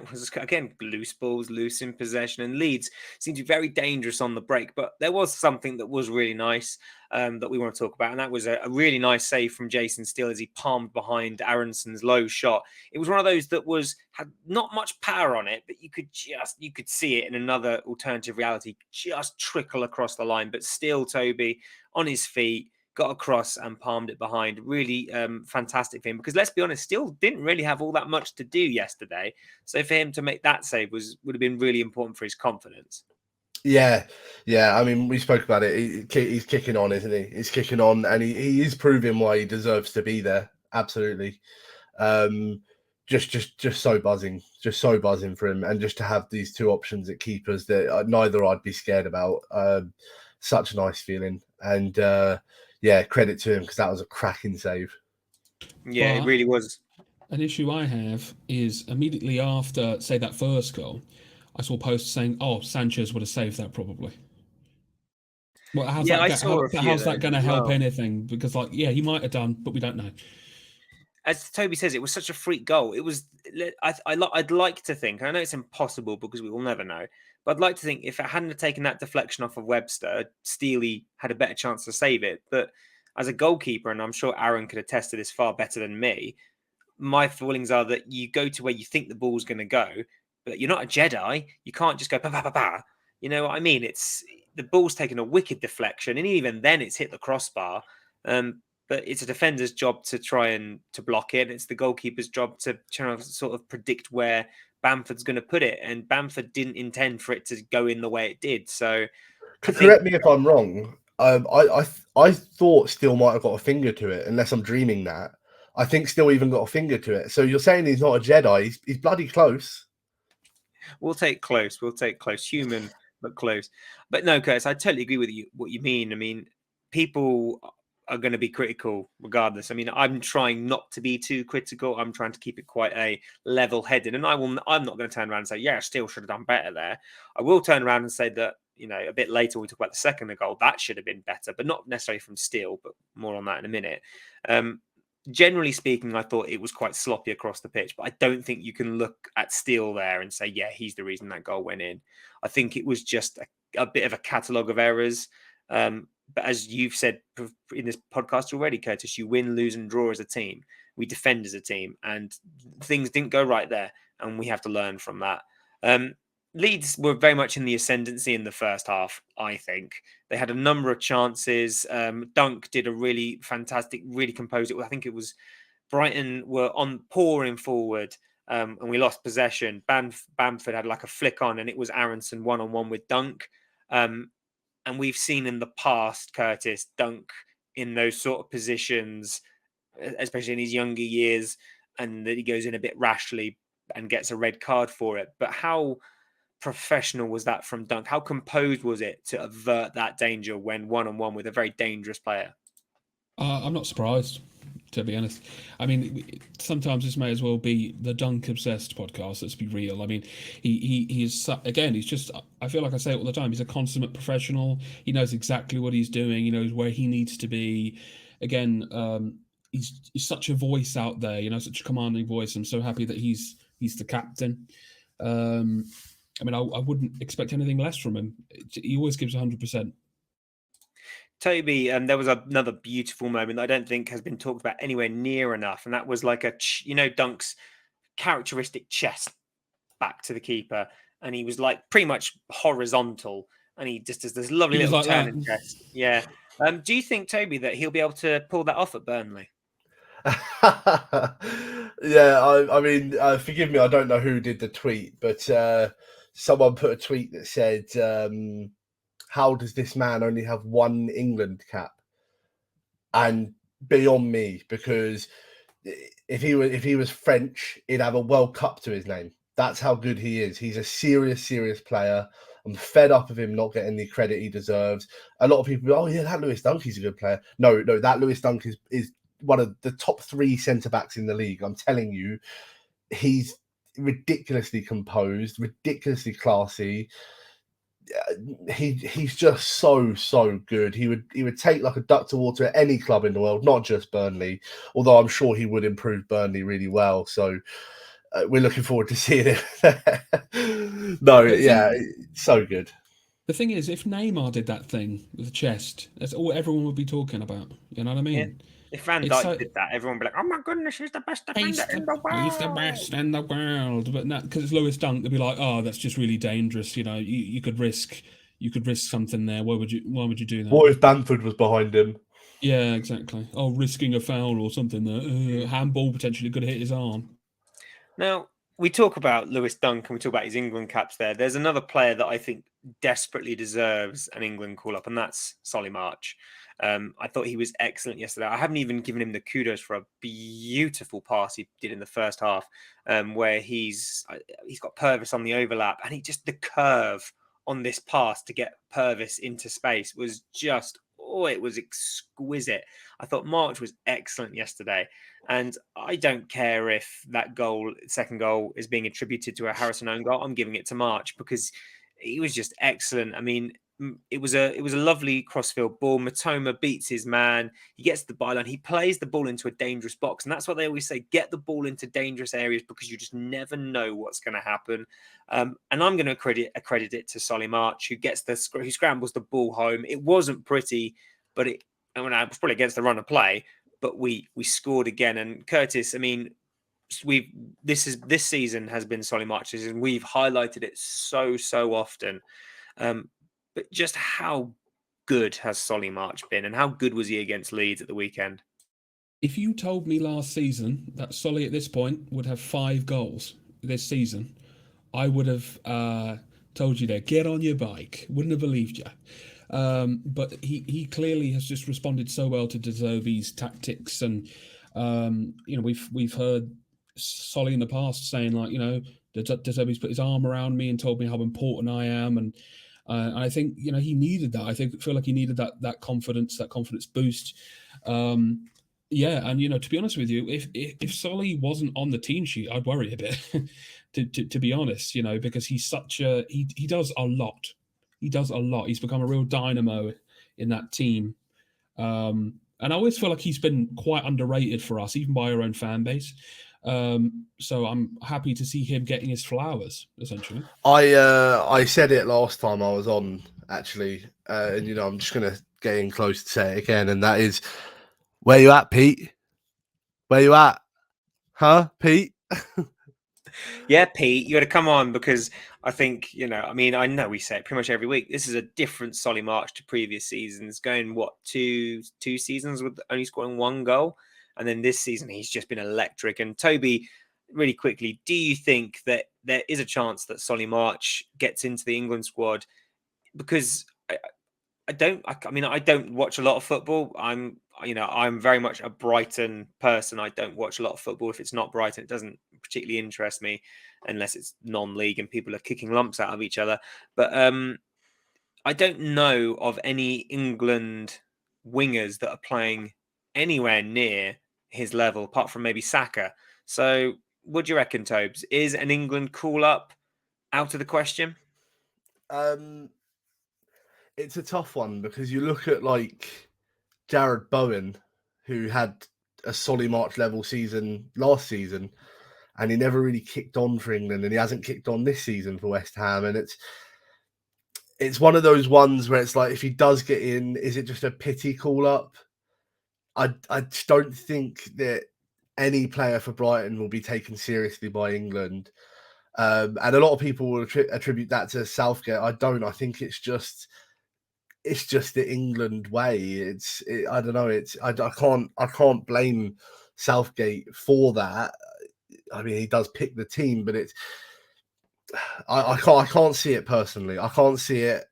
was, again, loose balls, loose in possession, and Leeds seemed to be very dangerous on the break. But there was something that was really nice that we want to talk about, and that was a really nice save from Jason Steele as he palmed behind Aronson's low shot. It was one of those that had not much power on it, but you could see it in another alternative reality just trickle across the line. But still, Toby on his feet, got across and palmed it behind. Really fantastic for him, because let's be honest, Steele didn't really have all that much to do yesterday. So for him to make that save would have been really important for his confidence. Yeah. I mean, we spoke about it. He's kicking on, isn't he? He's kicking on, and he is proving why he deserves to be there. Absolutely. Just so buzzing for him, and just to have these two options at keepers that neither I'd be scared about. Such a nice feeling, and yeah, credit to him, because that was a cracking save. Yeah, it really was. An issue I have is immediately after, say, that first goal, I saw posts saying, "Oh, Sanchez would have saved that probably." Well, Yeah, I saw a few of how's that those going to as help well. anything? Because, like, yeah, he might have done, but we don't know. As Toby says, it was such a freak goal. It was. I'd like to think. I know it's impossible because we will never know. But I'd like to think if it hadn't have taken that deflection off of Webster, Steely had a better chance to save it. But as a goalkeeper, and I'm sure Aaron could attest to this far better than me, my feelings are that you go to where you think the ball's going to go, but you're not a Jedi. You can't just go pa pa pa pa. You know what I mean? It's the ball's taken a wicked deflection, and even then, it's hit the crossbar. But it's a defender's job to try and to block it. It's the goalkeeper's job to try to sort of predict where Bamford's going to put it, and Bamford didn't intend for it to go in the way it did. So I think Correct me if I'm wrong. I thought Steele might have got a finger to it, unless I'm dreaming that. I think Steele even got a finger to it. So you're saying he's not a Jedi? He's bloody close. we'll take close. We'll take close. Human, but close. But no, Curtis, I totally agree with you. What you mean? I mean, people are going to be critical regardless. I mean, I'm trying not to be too critical. I'm trying to keep it quite a level-headed, and I'm not going to turn around and say, "Yeah, Steele should have done better there." I will turn around and say that a bit later we talk about the second goal that should have been better, but not necessarily from Steele. But more on that in a minute. Generally speaking, I thought it was quite sloppy across the pitch, but I don't think you can look at Steele there and say, yeah, he's the reason that goal went in. I think it was just a bit of a catalogue of errors. But as you've said in this podcast already, Curtis, you win, lose, and draw as a team. We defend as a team, and things didn't go right there, and we have to learn from that. Leeds were very much in the ascendancy in the first half, I think. They had a number of chances. Dunk did a really fantastic, really composed it. I think it was Brighton were on pouring forward, and we lost possession. Bamford had like a flick on, and it was Aronson one-on-one with Dunk. And we've seen in the past, Curtis, Dunk in those sort of positions, especially in his younger years, and that he goes in a bit rashly and gets a red card for it. But how professional was that from Dunk? How composed was it to avert that danger when one-on-one with a very dangerous player? I'm not surprised, to be honest. I mean, sometimes this may as well be the Dunk Obsessed podcast. Let's be real. I mean, he is again. He's just. I feel like I say it all the time. He's a consummate professional. He knows exactly what he's doing. He knows where he needs to be. Again, he's such a voice out there. Such a commanding voice. I'm so happy that he's the captain. I mean, I wouldn't expect anything less from him. He always gives 100%. Toby, there was another beautiful moment that I don't think has been talked about anywhere near enough, and that was like Dunk's characteristic chest back to the keeper, and he was like pretty much horizontal, and he just does this lovely He was little like turn that. and chest. Yeah. Do you think, Toby, that he'll be able to pull that off at Burnley? Yeah, I mean, forgive me, I don't know who did the tweet, but someone put a tweet that said, how does this man only have one England cap? And beyond me, because if he was French, he'd have a World Cup to his name. That's how good he is. He's a serious player. I'm fed up of him not getting the credit he deserves. A lot of people go, oh yeah, that Lewis Dunk is a good player. No, that Lewis Dunk is one of the top 3 centre-backs in the league. I'm telling you, he's ridiculously composed, ridiculously classy. He's just so good. He would take like a duck to water at any club in the world, not just Burnley. Although I'm sure he would improve Burnley really well. So we're looking forward to seeing him. So good. The thing is, if Neymar did that thing with the chest, that's all everyone would be talking about. You know what I mean? Yeah. If Van Dijk did that, everyone would be like, "Oh my goodness, he's the best defender in the world. He's the best in the world." But because it's Lewis Dunk, they'd be like, "Oh, that's just really dangerous." You could risk something there. Why would you do that? What if Bamford was behind him? Yeah, exactly. Oh, risking a foul or something there. Handball potentially could hit his arm. Now, we talk about Lewis Dunk and we talk about his England caps there. There's another player that I think desperately deserves an England call-up, and that's Solly March. I thought he was excellent yesterday. I haven't even given him the kudos for a beautiful pass he did in the first half, where he's got Purvis on the overlap, and the curve on this pass to get Purvis into space was just oh, it was exquisite. I thought March was excellent yesterday. And I don't care if that second goal, is being attributed to a Harrison own goal. I'm giving it to March because he was just excellent. I mean, it was a lovely crossfield ball. Matoma beats his man. He gets the byline. He plays the ball into a dangerous box, and that's what they always say: get the ball into dangerous areas because you just never know what's going to happen. And I'm going to accredit it to Solly March, who scrambles the ball home. It wasn't pretty, but it was probably against the run of play, but we scored again. And Kurtis, I mean, this season has been Solly March's, and we've highlighted it so often. But just how good has Solly March been, and how good was he against Leeds at the weekend? If you told me last season that Solly at this point would have 5 goals this season, I would have told you to get on your bike. Wouldn't have believed you. But he clearly has just responded so well to De Zerbi's tactics, and we've heard Solly in the past saying, like, De Zerbi's put his arm around me and told me how important I am, and I think he needed that. I feel like he needed that confidence boost. Yeah, and to be honest with you, if Solly wasn't on the team sheet, I'd worry a bit. to be honest, because he's such a he does a lot. He does a lot. He's become a real dynamo in that team. And I always feel like he's been quite underrated for us, even by our own fan base. So I'm happy to see him getting his flowers, essentially. I said it last time I was on, actually, and I'm just gonna get in close to say it again, and that is, where you at, Pete? Where you at? Huh, Pete? Yeah, Pete, you got to come on, because I think, I know we say it pretty much every week. This is a different Solly March to previous seasons, going, two seasons with only scoring 1 goal. And then this season, he's just been electric. And Toby, really quickly, do you think that there is a chance that Solly March gets into the England squad? Because I don't watch a lot of football. I'm very much a Brighton person. I don't watch a lot of football. If it's not Brighton, it doesn't particularly interest me unless it's non-league and people are kicking lumps out of each other. But I don't know of any England wingers that are playing anywhere near his level, apart from maybe Saka. So what do you reckon, Tobes? Is an England call-up out of the question? It's a tough one, because you look at, like, Jared Bowen, who had a Solly March level season last season, and he never really kicked on for England, and he hasn't kicked on this season for West Ham. And it's one of those ones where it's like, if he does get in, is it just a pity call up? I just don't think that any player for Brighton will be taken seriously by England. And a lot of people will attribute that to Southgate. I don't. I think it's just the England way. I don't know. I can't blame Southgate for that. I mean, he does pick the team, but I can't see it personally. I can't see it.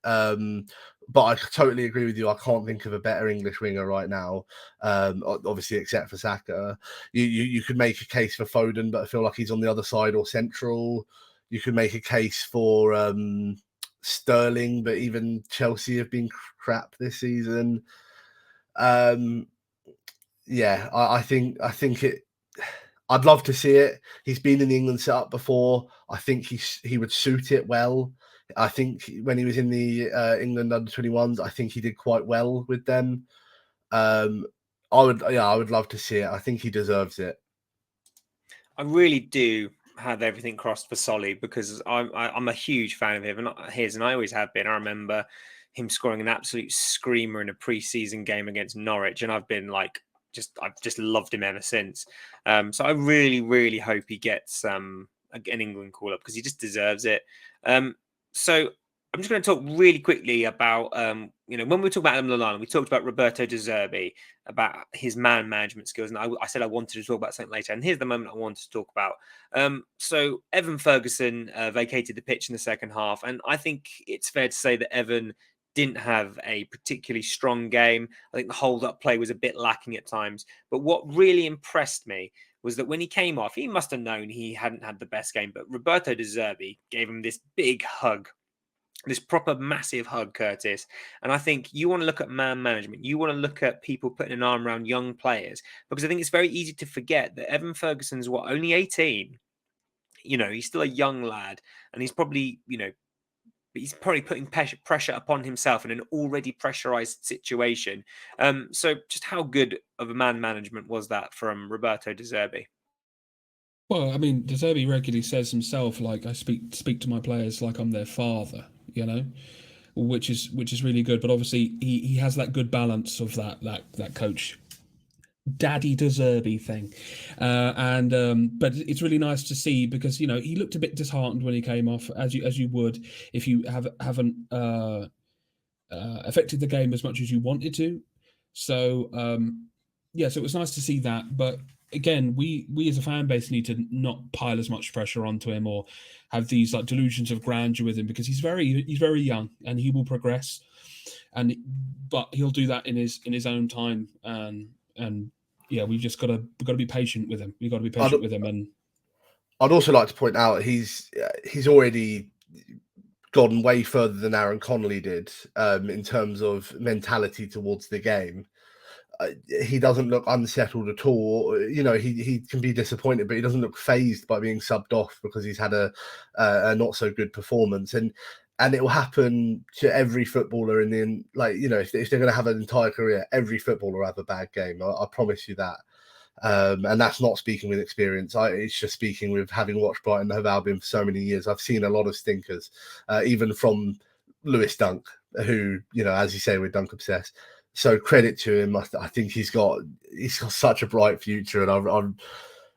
But I totally agree with you. I can't think of a better English winger right now. Obviously, except for Saka. You could make a case for Foden, but I feel like he's on the other side or central. You could make a case for Sterling, but even Chelsea have been crap this season. Yeah, I think it. I'd love to see it. He's been in the England setup before. I think he would suit it well. I think when he was in the England under-21s, I think he did quite well with them. I would love to see it. I think he deserves it. I really do have everything crossed for Solly, because I'm a huge fan of him and I always have been. I remember him scoring an absolute screamer in a pre-season game against Norwich, and I've been like, I've just loved him ever since. So I really, really hope he gets an England call up, because he just deserves it. So I'm just going to talk really quickly about, when we talk about Lallana, we talked about Roberto De Zerbi, about his man management skills. And I said I wanted to talk about something later. And here's the moment I wanted to talk about. So Evan Ferguson vacated the pitch in the second half. And I think it's fair to say that Evan didn't have a particularly strong game. I think the hold-up play was a bit lacking at times. But what really impressed me was that when he came off, he must have known he hadn't had the best game. But Roberto De Zerbi gave him this big hug this proper massive hug, Curtis. And I think you want to look at man management. You want to look at people putting an arm around young players, because I think it's very easy to forget that Evan Ferguson's only 18. He's still a young lad, and he's probably putting pressure upon himself in an already pressurized situation. So just how good of a man management was that from Roberto De Zerbi? Well, I mean, De Zerbi regularly says himself, like, I speak to my players like I'm their father, which is really good. But obviously, he has that good balance of that coach Daddy De Zerbi thing, but it's really nice to see, because he looked a bit disheartened when he came off, as you would if you haven't affected the game as much as you wanted to. So so it was nice to see that. But again, we as a fan base need to not pile as much pressure onto him or have these like delusions of grandeur with him, because he's very young and he will progress, but he'll do that in his own time. And yeah, we've got to be patient with him. We've got to be patient with him. And I'd also like to point out he's already gone way further than Aaron Connolly did in terms of mentality towards the game. He doesn't look unsettled at all. He can be disappointed, but he doesn't look phased by being subbed off because he's had a not so good performance. And it will happen to every footballer if they're going to have an entire career, every footballer will have a bad game. I promise you that. And that's not speaking with experience. It's just speaking with having watched Brighton and Albion for so many years. I've seen a lot of stinkers, even from Lewis Dunk, who, as you say, we're Dunk obsessed. So credit to him. I think he's got such a bright future, and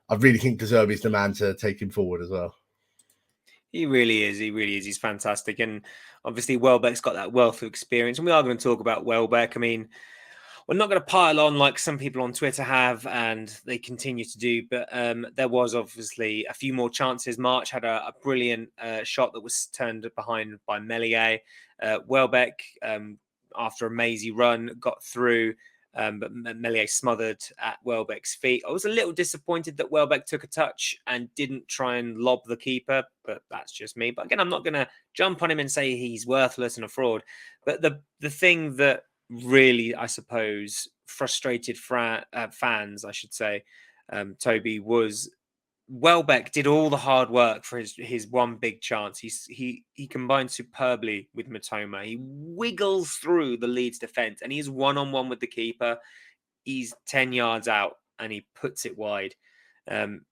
I really think De Zerbi's the man to take him forward as well. He really is. He's fantastic. And obviously Welbeck's got that wealth of experience. And we are going to talk about Welbeck. I mean, we're not going to pile on like some people on Twitter have, and they continue to do. But there was obviously a few more chances. March had a brilliant shot that was turned behind by Meslier. Welbeck, after a mazy run, got through. But Meslier smothered at Welbeck's feet. I was a little disappointed that Welbeck took a touch and didn't try and lob the keeper, but that's just me. But again, I'm not going to jump on him and say he's worthless and a fraud. But the thing that really, I suppose, frustrated fans, I should say, Toby, was Welbeck did all the hard work for his one big chance. He combined superbly with Matoma. He wiggles through the Leeds defence, and he's one-on-one with the keeper. He's 10 yards out, and he puts it wide.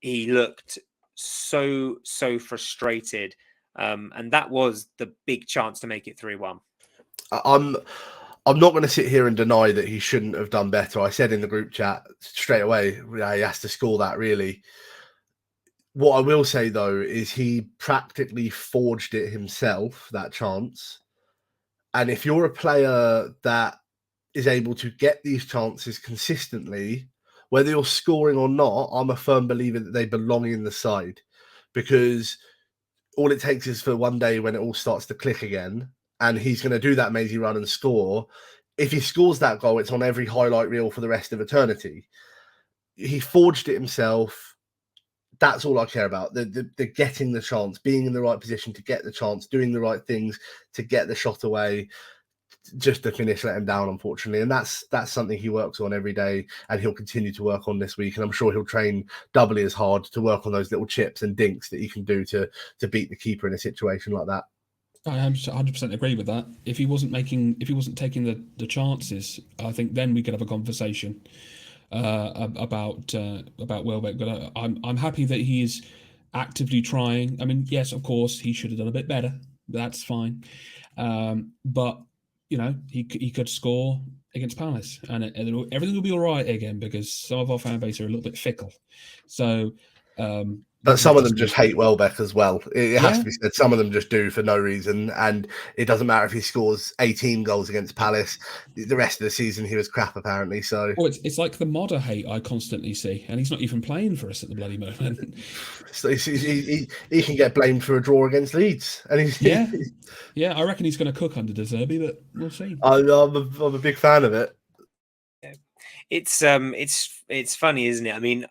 He looked so frustrated, and that was the big chance to make it 3-1. I'm not going to sit here and deny that he shouldn't have done better. I said in the group chat straight away, he has to score that, really. What I will say, though, is he practically forged it himself, that chance. And if you're a player that is able to get these chances consistently, whether you're scoring or not, I'm a firm believer that they belong in the side, because all it takes is for one day when it all starts to click again, and he's going to do that mazy run and score. If he scores that goal, it's on every highlight reel for the rest of eternity. He forged it himself. That's all I care about. The getting the chance, being in the right position to get the chance, doing the right things to get the shot away. Just to finish, let him down, unfortunately. And that's something he works on every day, and he'll continue to work on this week. And I'm sure he'll train doubly as hard to work on those little chips and dinks that he can do to beat the keeper in a situation like that. I 100% agree with that. If he wasn't taking the chances, I think then we could have a conversation about Welbeck. But I'm happy that he is actively trying. I mean, yes, of course, he should have done a bit better. That's fine. But he could score against Palace, and everything will be all right again, because some of our fan base are a little bit fickle. So. But some of them just hate Welbeck as well. It has to be said. Some of them just do for no reason. And it doesn't matter if he scores 18 goals against Palace. The rest of the season, he was crap, apparently. So it's like the modder hate I constantly see. And he's not even playing for us at the bloody moment. So he can get blamed for a draw against Leeds. And yeah, I reckon he's going to cook under De Zerbi, but we'll see. I'm a big fan of it. It's funny, isn't it? I mean,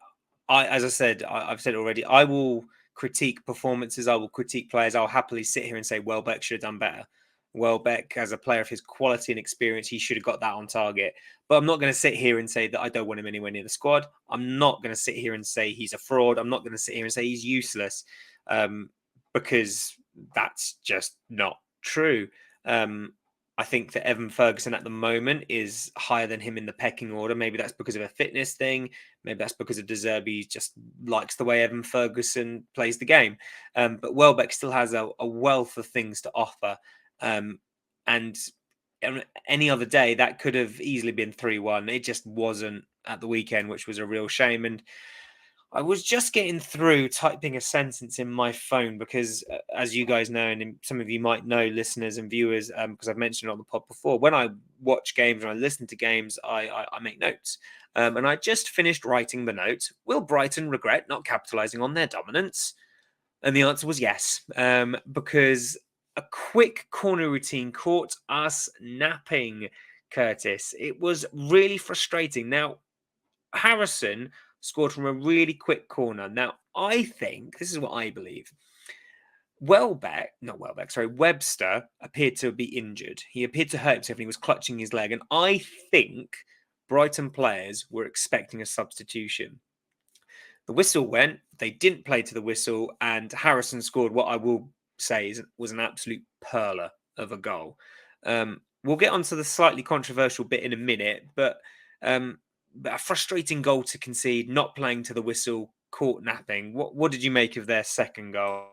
I've said it already, I will critique performances, I will critique players, I'll happily sit here and say Welbeck should have done better. Welbeck, as a player of his quality and experience, he should have got that on target. But I'm not going to sit here and say that I don't want him anywhere near the squad. I'm not going to sit here and say he's a fraud. I'm not going to sit here and say he's useless, because that's just not true. I think that Evan Ferguson at the moment is higher than him in the pecking order. Maybe that's because of a fitness thing. Maybe that's because of De Zerbi just likes the way Evan Ferguson plays the game. But Welbeck still has a wealth of things to offer. And any other day, that could have easily been 3-1. It just wasn't at the weekend, which was a real shame. And I was just getting through typing a sentence in my phone because, as you guys know, and some of you might know, listeners and viewers, because I've mentioned it on the pod before, when I watch games or I listen to games, I make notes. And I just finished writing the note. Will Brighton regret not capitalising on their dominance? And the answer was yes, because a quick corner routine caught us napping, Curtis. It was really frustrating. Now, Harrison scored from a really quick corner. Now, I think, this is what I believe. Webster appeared to be injured. He appeared to hurt himself and he was clutching his leg. And I think Brighton players were expecting a substitution. The whistle went, they didn't play to the whistle, and Harrison scored what I will say was an absolute perler of a goal. We'll get onto the slightly controversial bit in a minute, but a frustrating goal to concede, not playing to the whistle, caught napping. What did you make of their second goal?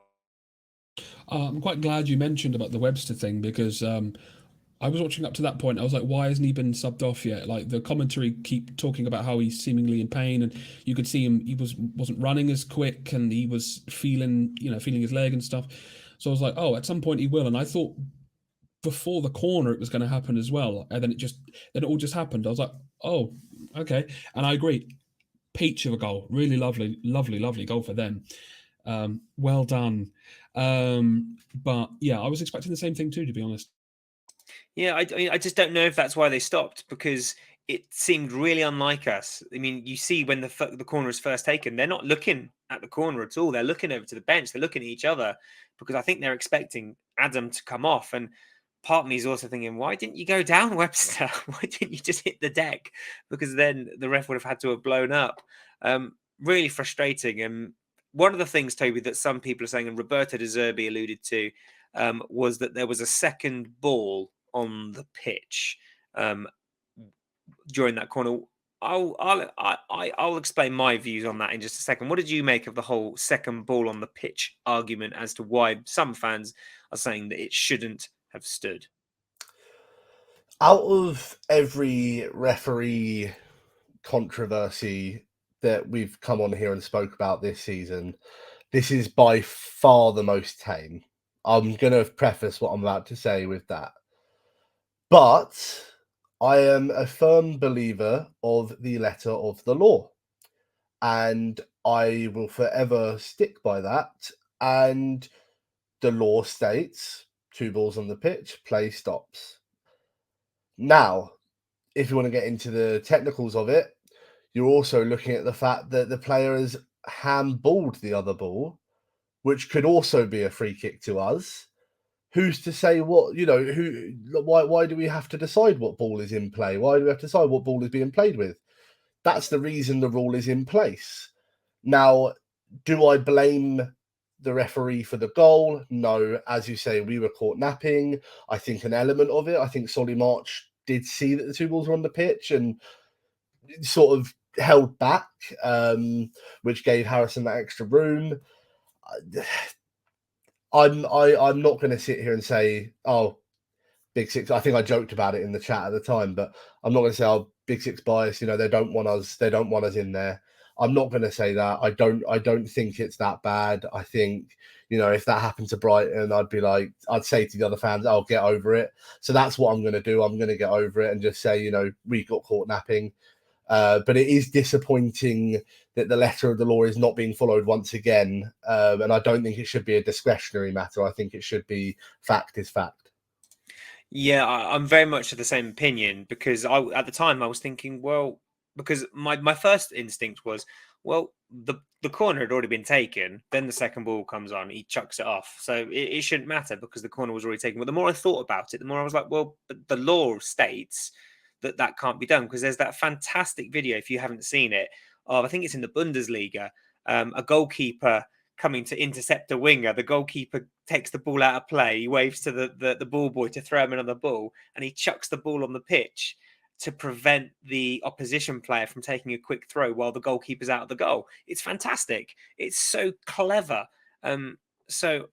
I'm quite glad you mentioned about the Webster thing because I was watching up to that point. I was like, why hasn't he been subbed off yet? Like the commentary keep talking about how he's seemingly in pain, and you could see him. He wasn't running as quick, and he was feeling his leg and stuff. So I was like, oh, at some point he will. And I thought before the corner it was going to happen as well, and then it all just happened. I was like, oh, okay, and I agree. Peach of a goal, really lovely goal for them. Well done. But yeah, I was expecting the same thing too, to be honest. Yeah, I just don't know if that's why they stopped, because it seemed really unlike us. I mean, you see when the corner is first taken, they're not looking at the corner at all. They're looking over to the bench. They're looking at each other because I think they're expecting Adam to come off. And part of me is also thinking, why didn't you go down, Webster? Why didn't you just hit the deck? Because then the ref would have had to have blown up. Really frustrating. And one of the things, Toby, that some people are saying, and Roberto De Zerbi alluded to, was that there was a second ball on the pitch during that corner. I'll explain my views on that in just a second. What did you make of the whole second ball on the pitch argument as to why some fans are saying that it shouldn't have stood? Out of every referee controversy that we've come on here and spoke about this season, this is by far the most tame. I'm going to preface what I'm about to say with that. But I am a firm believer of the letter of the law, and I will forever stick by that. And the law states 2 balls on the pitch, play stops. Now, if you want to get into the technicals of it, you're also looking at the fact that the player has handballed the other ball, which could also be a free kick to us. Who's to say what, why do we have to decide what ball is in play? Why do we have to decide what ball is being played with? That's the reason the rule is in place. Now, do I blame the referee for the goal? No. As you say, we were caught napping. I think an element of it, I think Solly March did see that the 2 balls were on the pitch and sort of held back, which gave Harrison that extra room. I'm not going to sit here and say, oh, Big Six. I think I joked about it in the chat at the time, but I'm not going to say, oh, Big Six bias. They don't want us. They don't want us in there. I'm not going to say that. I don't think it's that bad. I think, if that happened to Brighton, I'd say to the other fans, I'll get over it. So that's what I'm going to do. I'm going to get over it and just say, we got caught napping. But it is disappointing that the letter of the law is not being followed once again. And I don't think it should be a discretionary matter. I think it should be fact is fact. Yeah, I'm very much of the same opinion, because at the time I was thinking, well, because my first instinct was, Well, the corner had already been taken. Then the second ball comes on, he chucks it off. So it shouldn't matter because the corner was already taken. But the more I thought about it, the more I was like, well, but the law states that that can't be done, because there's that fantastic video, if you haven't seen it, of, I think it's in the Bundesliga, a goalkeeper coming to intercept a winger. The goalkeeper takes the ball out of play. He waves to the ball boy to throw him another ball, and he chucks the ball on the pitch to prevent the opposition player from taking a quick throw while the goalkeeper's out of the goal. It's fantastic. It's so clever. So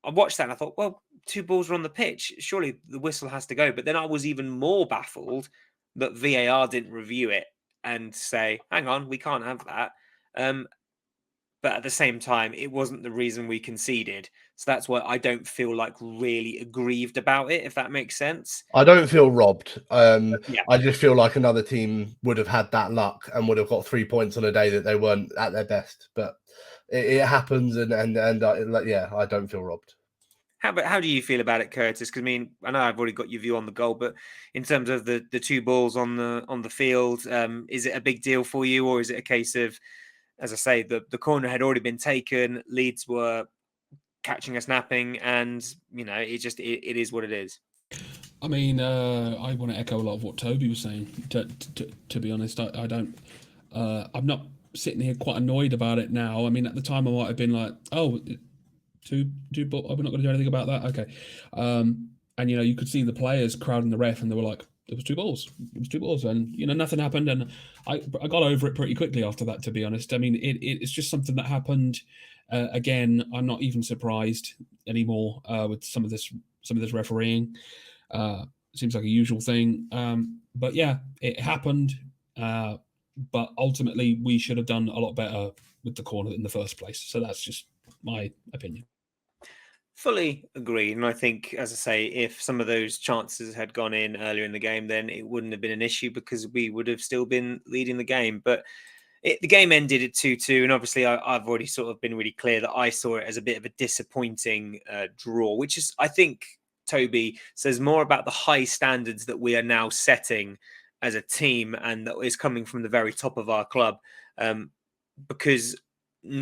I watched that and I thought, well, 2 balls are on the pitch. Surely the whistle has to go. But then I was even more baffled that VAR didn't review it and say, hang on, we can't have that. But at the same time, it wasn't the reason we conceded. So that's why I don't feel like really aggrieved about it, if that makes sense. I don't feel robbed. Yeah. I just feel like another team would have had that luck and would have got 3 points on a day that they weren't at their best. But it happens, and yeah, I don't feel robbed. How do you feel about it, Curtis? Because I mean, I know I've already got your view on the goal, but in terms of the 2 balls on the field, is it a big deal for you, or is it a case of, as I say, the corner had already been taken, Leeds were catching us napping, and it is what it is? I mean, I want to echo a lot of what Toby was saying. To be honest, I don't. I'm not sitting here quite annoyed about it now. I mean, at the time, I might have been like, "Oh, two, we're not going to do anything about that." Okay, and you could see the players crowding the ref, and they were like, "There was 2 balls. It was 2 balls," and nothing happened, and I got over it pretty quickly after that. To be honest, I mean, it's just something that happened. Again, I'm not even surprised anymore with some of this refereeing. Seems like a usual thing, but yeah, it happened. But ultimately, we should have done a lot better with the corner in the first place. So that's just my opinion. Fully agree. And I think, as I say, if some of those chances had gone in earlier in the game, then it wouldn't have been an issue because we would have still been leading the game. But the game ended at 2-2. And obviously, I've already sort of been really clear that I saw it as a bit of a disappointing draw, which is, I think, Toby, says more about the high standards that we are now setting as a team, and that is coming from the very top of our club. Because,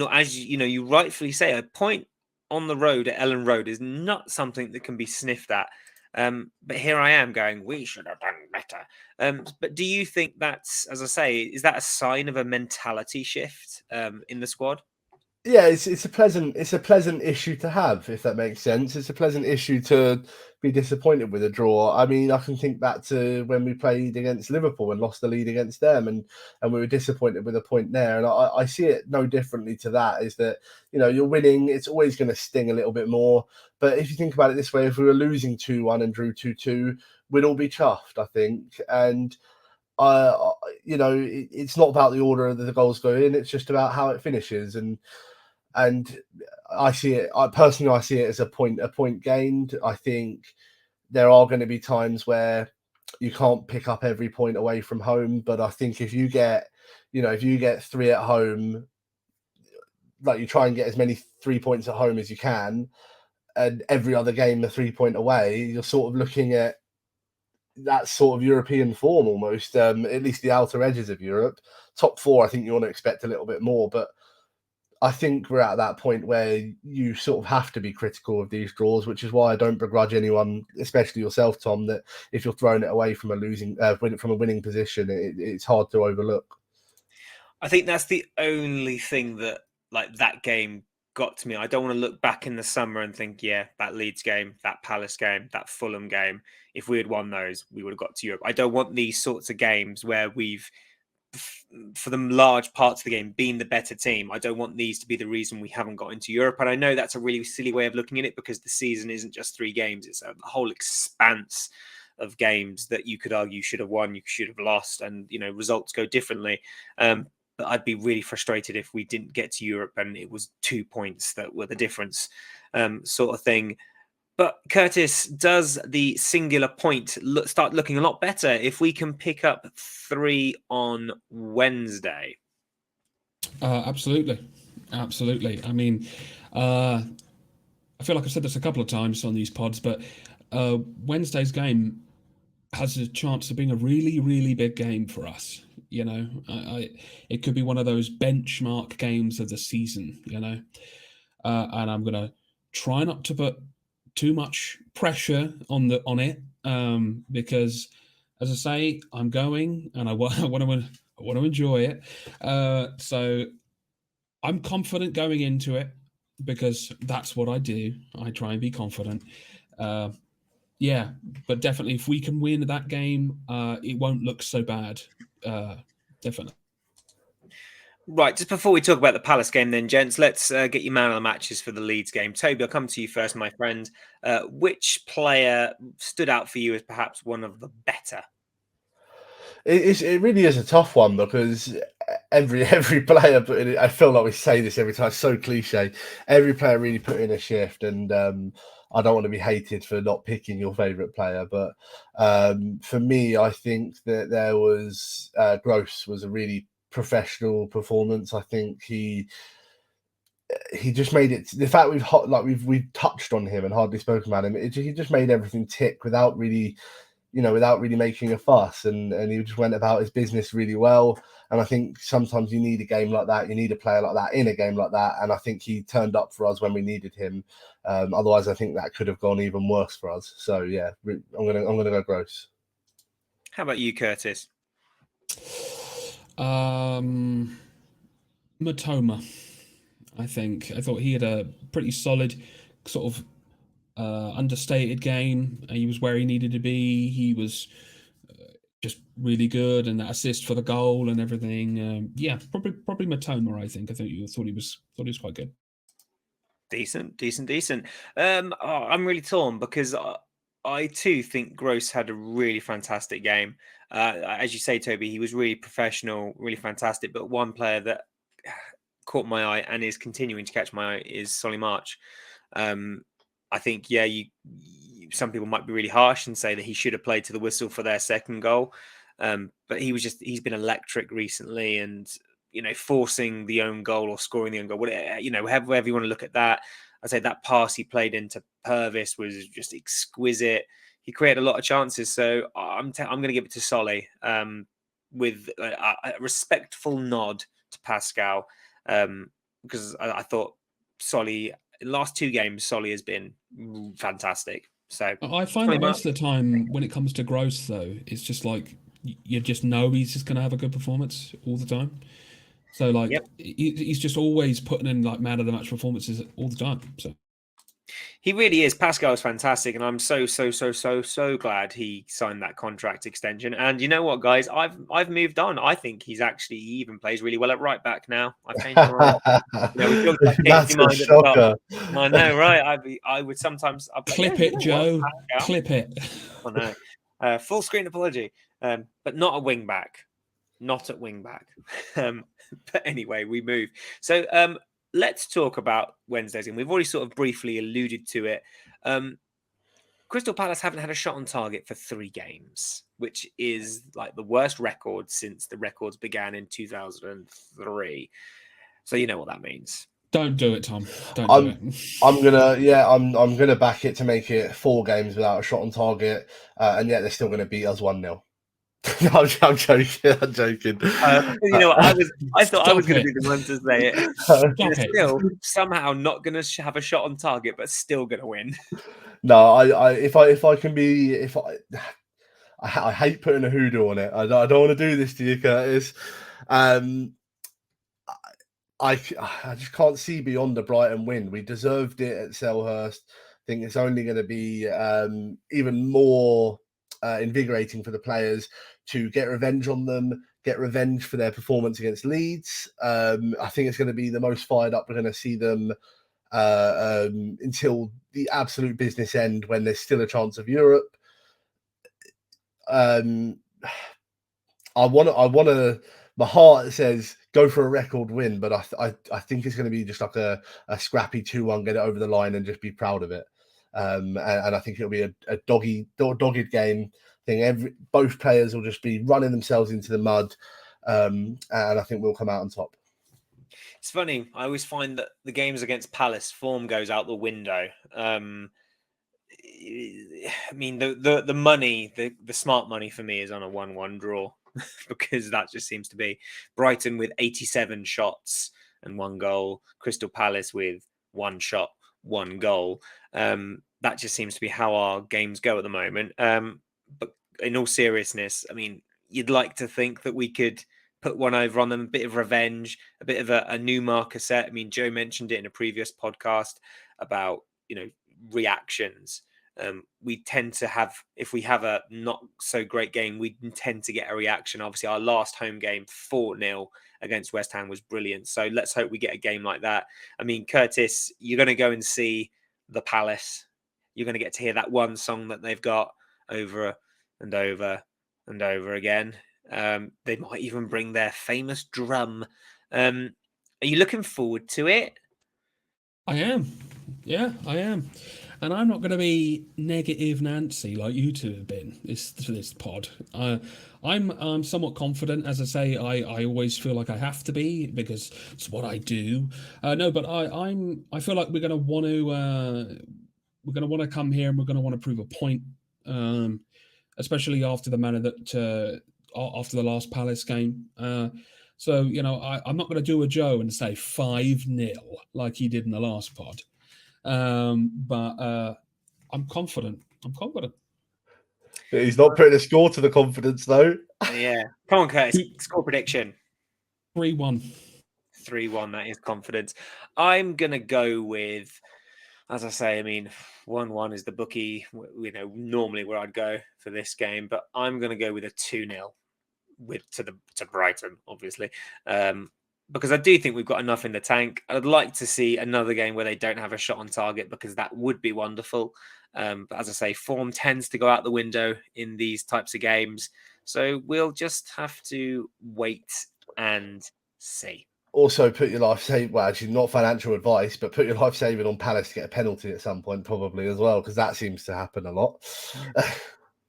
as you rightfully say, a point on the road at Elland Road is not something that can be sniffed at. But here I am going, we should have done better. But do you think that's, as I say, is that a sign of a mentality shift in the squad? Yeah, it's a pleasant issue to have, if that makes sense. It's a pleasant issue to be disappointed with a draw. I mean, I can think back to when we played against Liverpool and lost the lead against them, and we were disappointed with a point there. And I see it no differently to that. Is that you're winning, it's always going to sting a little bit more. But if you think about it this way, if we were losing 2-1 and drew 2-2, we'd all be chuffed, I think. And it's not about the order that the goals go in; it's just about how it finishes. And I see it. I see it as a point gained. I think there are going to be times where you can't pick up every point away from home, but I think if you get 3 at home, like you try and get as many 3 points at home as you can, and every other game a 3 point away, you're sort of looking at that sort of European form almost. At least the outer edges of Europe. Top 4, I think you want to expect a little bit more, but I think we're at that point where you sort of have to be critical of these draws, which is why I don't begrudge anyone, especially yourself, Tom, that if you're throwing it away from a winning position, it's hard to overlook. I think that's the only thing that, like, that game got to me. I don't want to look back in the summer and think, yeah, that Leeds game, that Palace game, that Fulham game, if we had won those, we would have got to Europe. I don't want these sorts of games where we've, for the large parts of the game, being the better team. I don't want these to be the reason we haven't got into Europe. And I know that's a really silly way of looking at it, because the season isn't just 3 games. It's a whole expanse of games that you could argue should have won, you should have lost, and results go differently. But I'd be really frustrated if we didn't get to Europe and it was 2 points that were the difference, sort of thing. But Curtis, does the singular point start looking a lot better if we can pick up 3 on Wednesday? Absolutely. I mean, I feel like I've said this a couple of times on these pods, but Wednesday's game has a chance of being a really, really big game for us. You know, it could be one of those benchmark games of the season. You know, and I'm gonna try not to put too much pressure on it, because, as I say, I'm going and I want to enjoy it. So I'm confident going into it because that's what I do. I try and be confident. Yeah, but definitely, if we can win that game, it won't look so bad. Definitely. Right, just before we talk about the Palace game, then, gents, let's get your man of the matches for the Leeds game. Toby, I'll come to you first, my friend. Which player stood out for you as perhaps one of the better? It really is a tough one because every player put in. I feel like we say this every time. It's so cliche. Every player really put in a shift, and I don't want to be hated for not picking your favourite player, but for me, I think that there was Gross was a really professional performance. I think he just made it. The fact we've touched on him and hardly spoken about him. He just made everything tick without really making a fuss, and he just went about his business really well. And I think sometimes you need a game like that. You need a player like that in a game like that. And I think he turned up for us when we needed him. Otherwise, I think that could have gone even worse for us. So yeah, I'm gonna go Gross. How about you, Curtis? Matoma, I think. I thought he had a pretty solid sort of understated game. He was where he needed to be. He was just really good, and that assist for the goal and everything. Yeah, probably Matoma. I think. I thought he was quite good. Decent. I'm really torn because I too think Gross had a really fantastic game. As you say, Toby, he was really professional, really fantastic. But one player that caught my eye and is continuing to catch my eye is Solly March. I think, yeah, some people might be really harsh and say that he should have played to the whistle for their second goal. But he's been electric recently, and forcing the own goal or scoring the own goal, however you want to look at that. I'd say that pass he played into Purvis was just exquisite. He created a lot of chances, so I'm going to give it to Solly, with a respectful nod to Pascal, because I thought Solly, in the last two games, Solly has been fantastic. So I find that most of the time when it comes to Gross, though, it's just like you just know he's just going to have a good performance all the time. So he's just always putting in like man of the match performances all the time. So he really is. Pascal is fantastic, and I'm so glad he signed that contract extension. And you know what, guys, I've moved on. I think he even plays really well at right back now. I've changed my mind. We talked about That's a shocker. I know, right? I would sometimes clip it, Joe. Clip it. I know. Full screen apology, but not a wing back. Not at wing back. But anyway, we move. So let's talk about Wednesday's game. We've already sort of briefly alluded to it. Crystal Palace haven't had a shot on target for 3 games, which is like the worst record since the records began in 2003. So you know what that means. Don't do it, Tom. Don't do it. I'm gonna back it to make it 4 games without a shot on target, and yet they're still gonna beat us 1-0. I'm joking. I'm joking. You know what? I thought I was going to be the one to say it. Still, somehow not going to have a shot on target, but still going to win. No, if I can be, I hate putting a hoodoo on it. I don't want to do this to you, Curtis. I just can't see beyond the Brighton win. We deserved it at Selhurst. I think it's only going to be even more invigorating for the players to get revenge on them, get revenge for their performance against Leeds. I think it's going to be the most fired up we're going to see them until the absolute business end, when there's still a chance of Europe. I want to. My heart says go for a record win, but I think it's going to be just like a scrappy 2-1, get it over the line, and just be proud of it. And I think it'll be a dogged game. I think both players will just be running themselves into the mud, and I think we'll come out on top. It's funny. I always find that the games against Palace, form goes out the window. I mean, the money, the smart money for me is on a 1-1 draw. because that just seems to be Brighton with 87 shots and 1 goal, Crystal Palace with 1 shot, 1 goal. That just seems to be how our games go at the moment. But in all seriousness, I mean, you'd like to think that we could put one over on them, a bit of revenge, a bit of a new marker set. I mean, Joe mentioned it in a previous podcast about, reactions. We tend to have, if we have a not so great game, we tend to get a reaction. Obviously, our last home game, 4-0 against West Ham, was brilliant. So let's hope we get a game like that. I mean, Curtis, you're going to go and see the Palace. You're going to get to hear that one song that they've got over and over and over again. They might even bring their famous drum. Are you looking forward to it? I am. Yeah, I am. And I'm not going to be negative Nancy like you two have been for this pod. I'm somewhat confident. As I say, I always feel like I have to be because it's what I do. No, but I feel like we're going to want to come here and we're going to want to prove a point, especially after the manner that after the last Palace game. So I'm not going to do a Joe and say 5-0 like he did in the last pod. But I'm confident. He's not putting a score to the confidence, though. Yeah. Come on, Curtis. Score prediction. 3-1. 3-1. That is confidence. I'm going to go with, as I say, 1-1 is the bookie, normally where I'd go for this game, but I'm going to go with a 2-0 to Brighton, obviously. Because I do think we've got enough in the tank. I'd like to see another game where they don't have a shot on target because that would be wonderful. But as I say, form tends to go out the window in these types of games. So we'll just have to wait and see. Also, put your life saving, well, actually not financial advice, but put your life saving on Palace to get a penalty at some point probably as well, because that seems to happen a lot.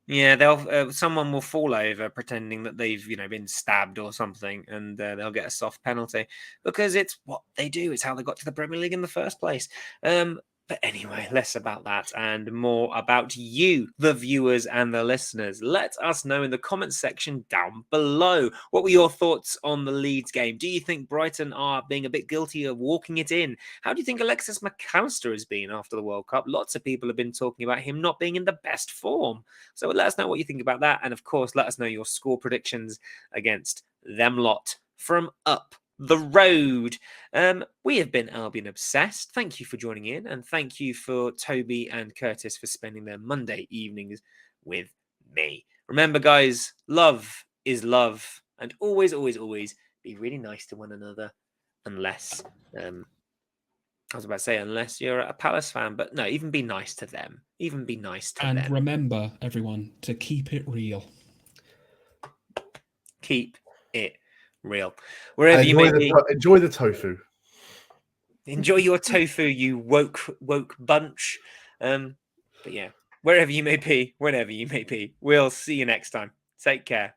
Yeah, someone will fall over pretending that they've been stabbed or something, and they'll get a soft penalty because it's what they do. It's how they got to the Premier League in the first place. But anyway, less about that and more about you, the viewers and the listeners. Let us know in the comments section down below. What were your thoughts on the Leeds game? Do you think Brighton are being a bit guilty of walking it in? How do you think Alexis McAllister has been after the World Cup? Lots of people have been talking about him not being in the best form. So let us know what you think about that. And of course, let us know your score predictions against them lot from up the road. We have been Albion Obsessed. Thank you for joining in, and thank you for Toby and Curtis for spending their Monday evenings with me. Remember, guys, love is love, and always, always, always be really nice to one another, unless I was about to say unless you're a Palace fan, but no, even be nice to them. Even be nice to them. And remember, everyone, to keep it real. Keep it real. Wherever you may be. Enjoy the tofu. Enjoy your tofu, you woke bunch. But yeah, wherever you may be, whenever you may be, we'll see you next time. Take care.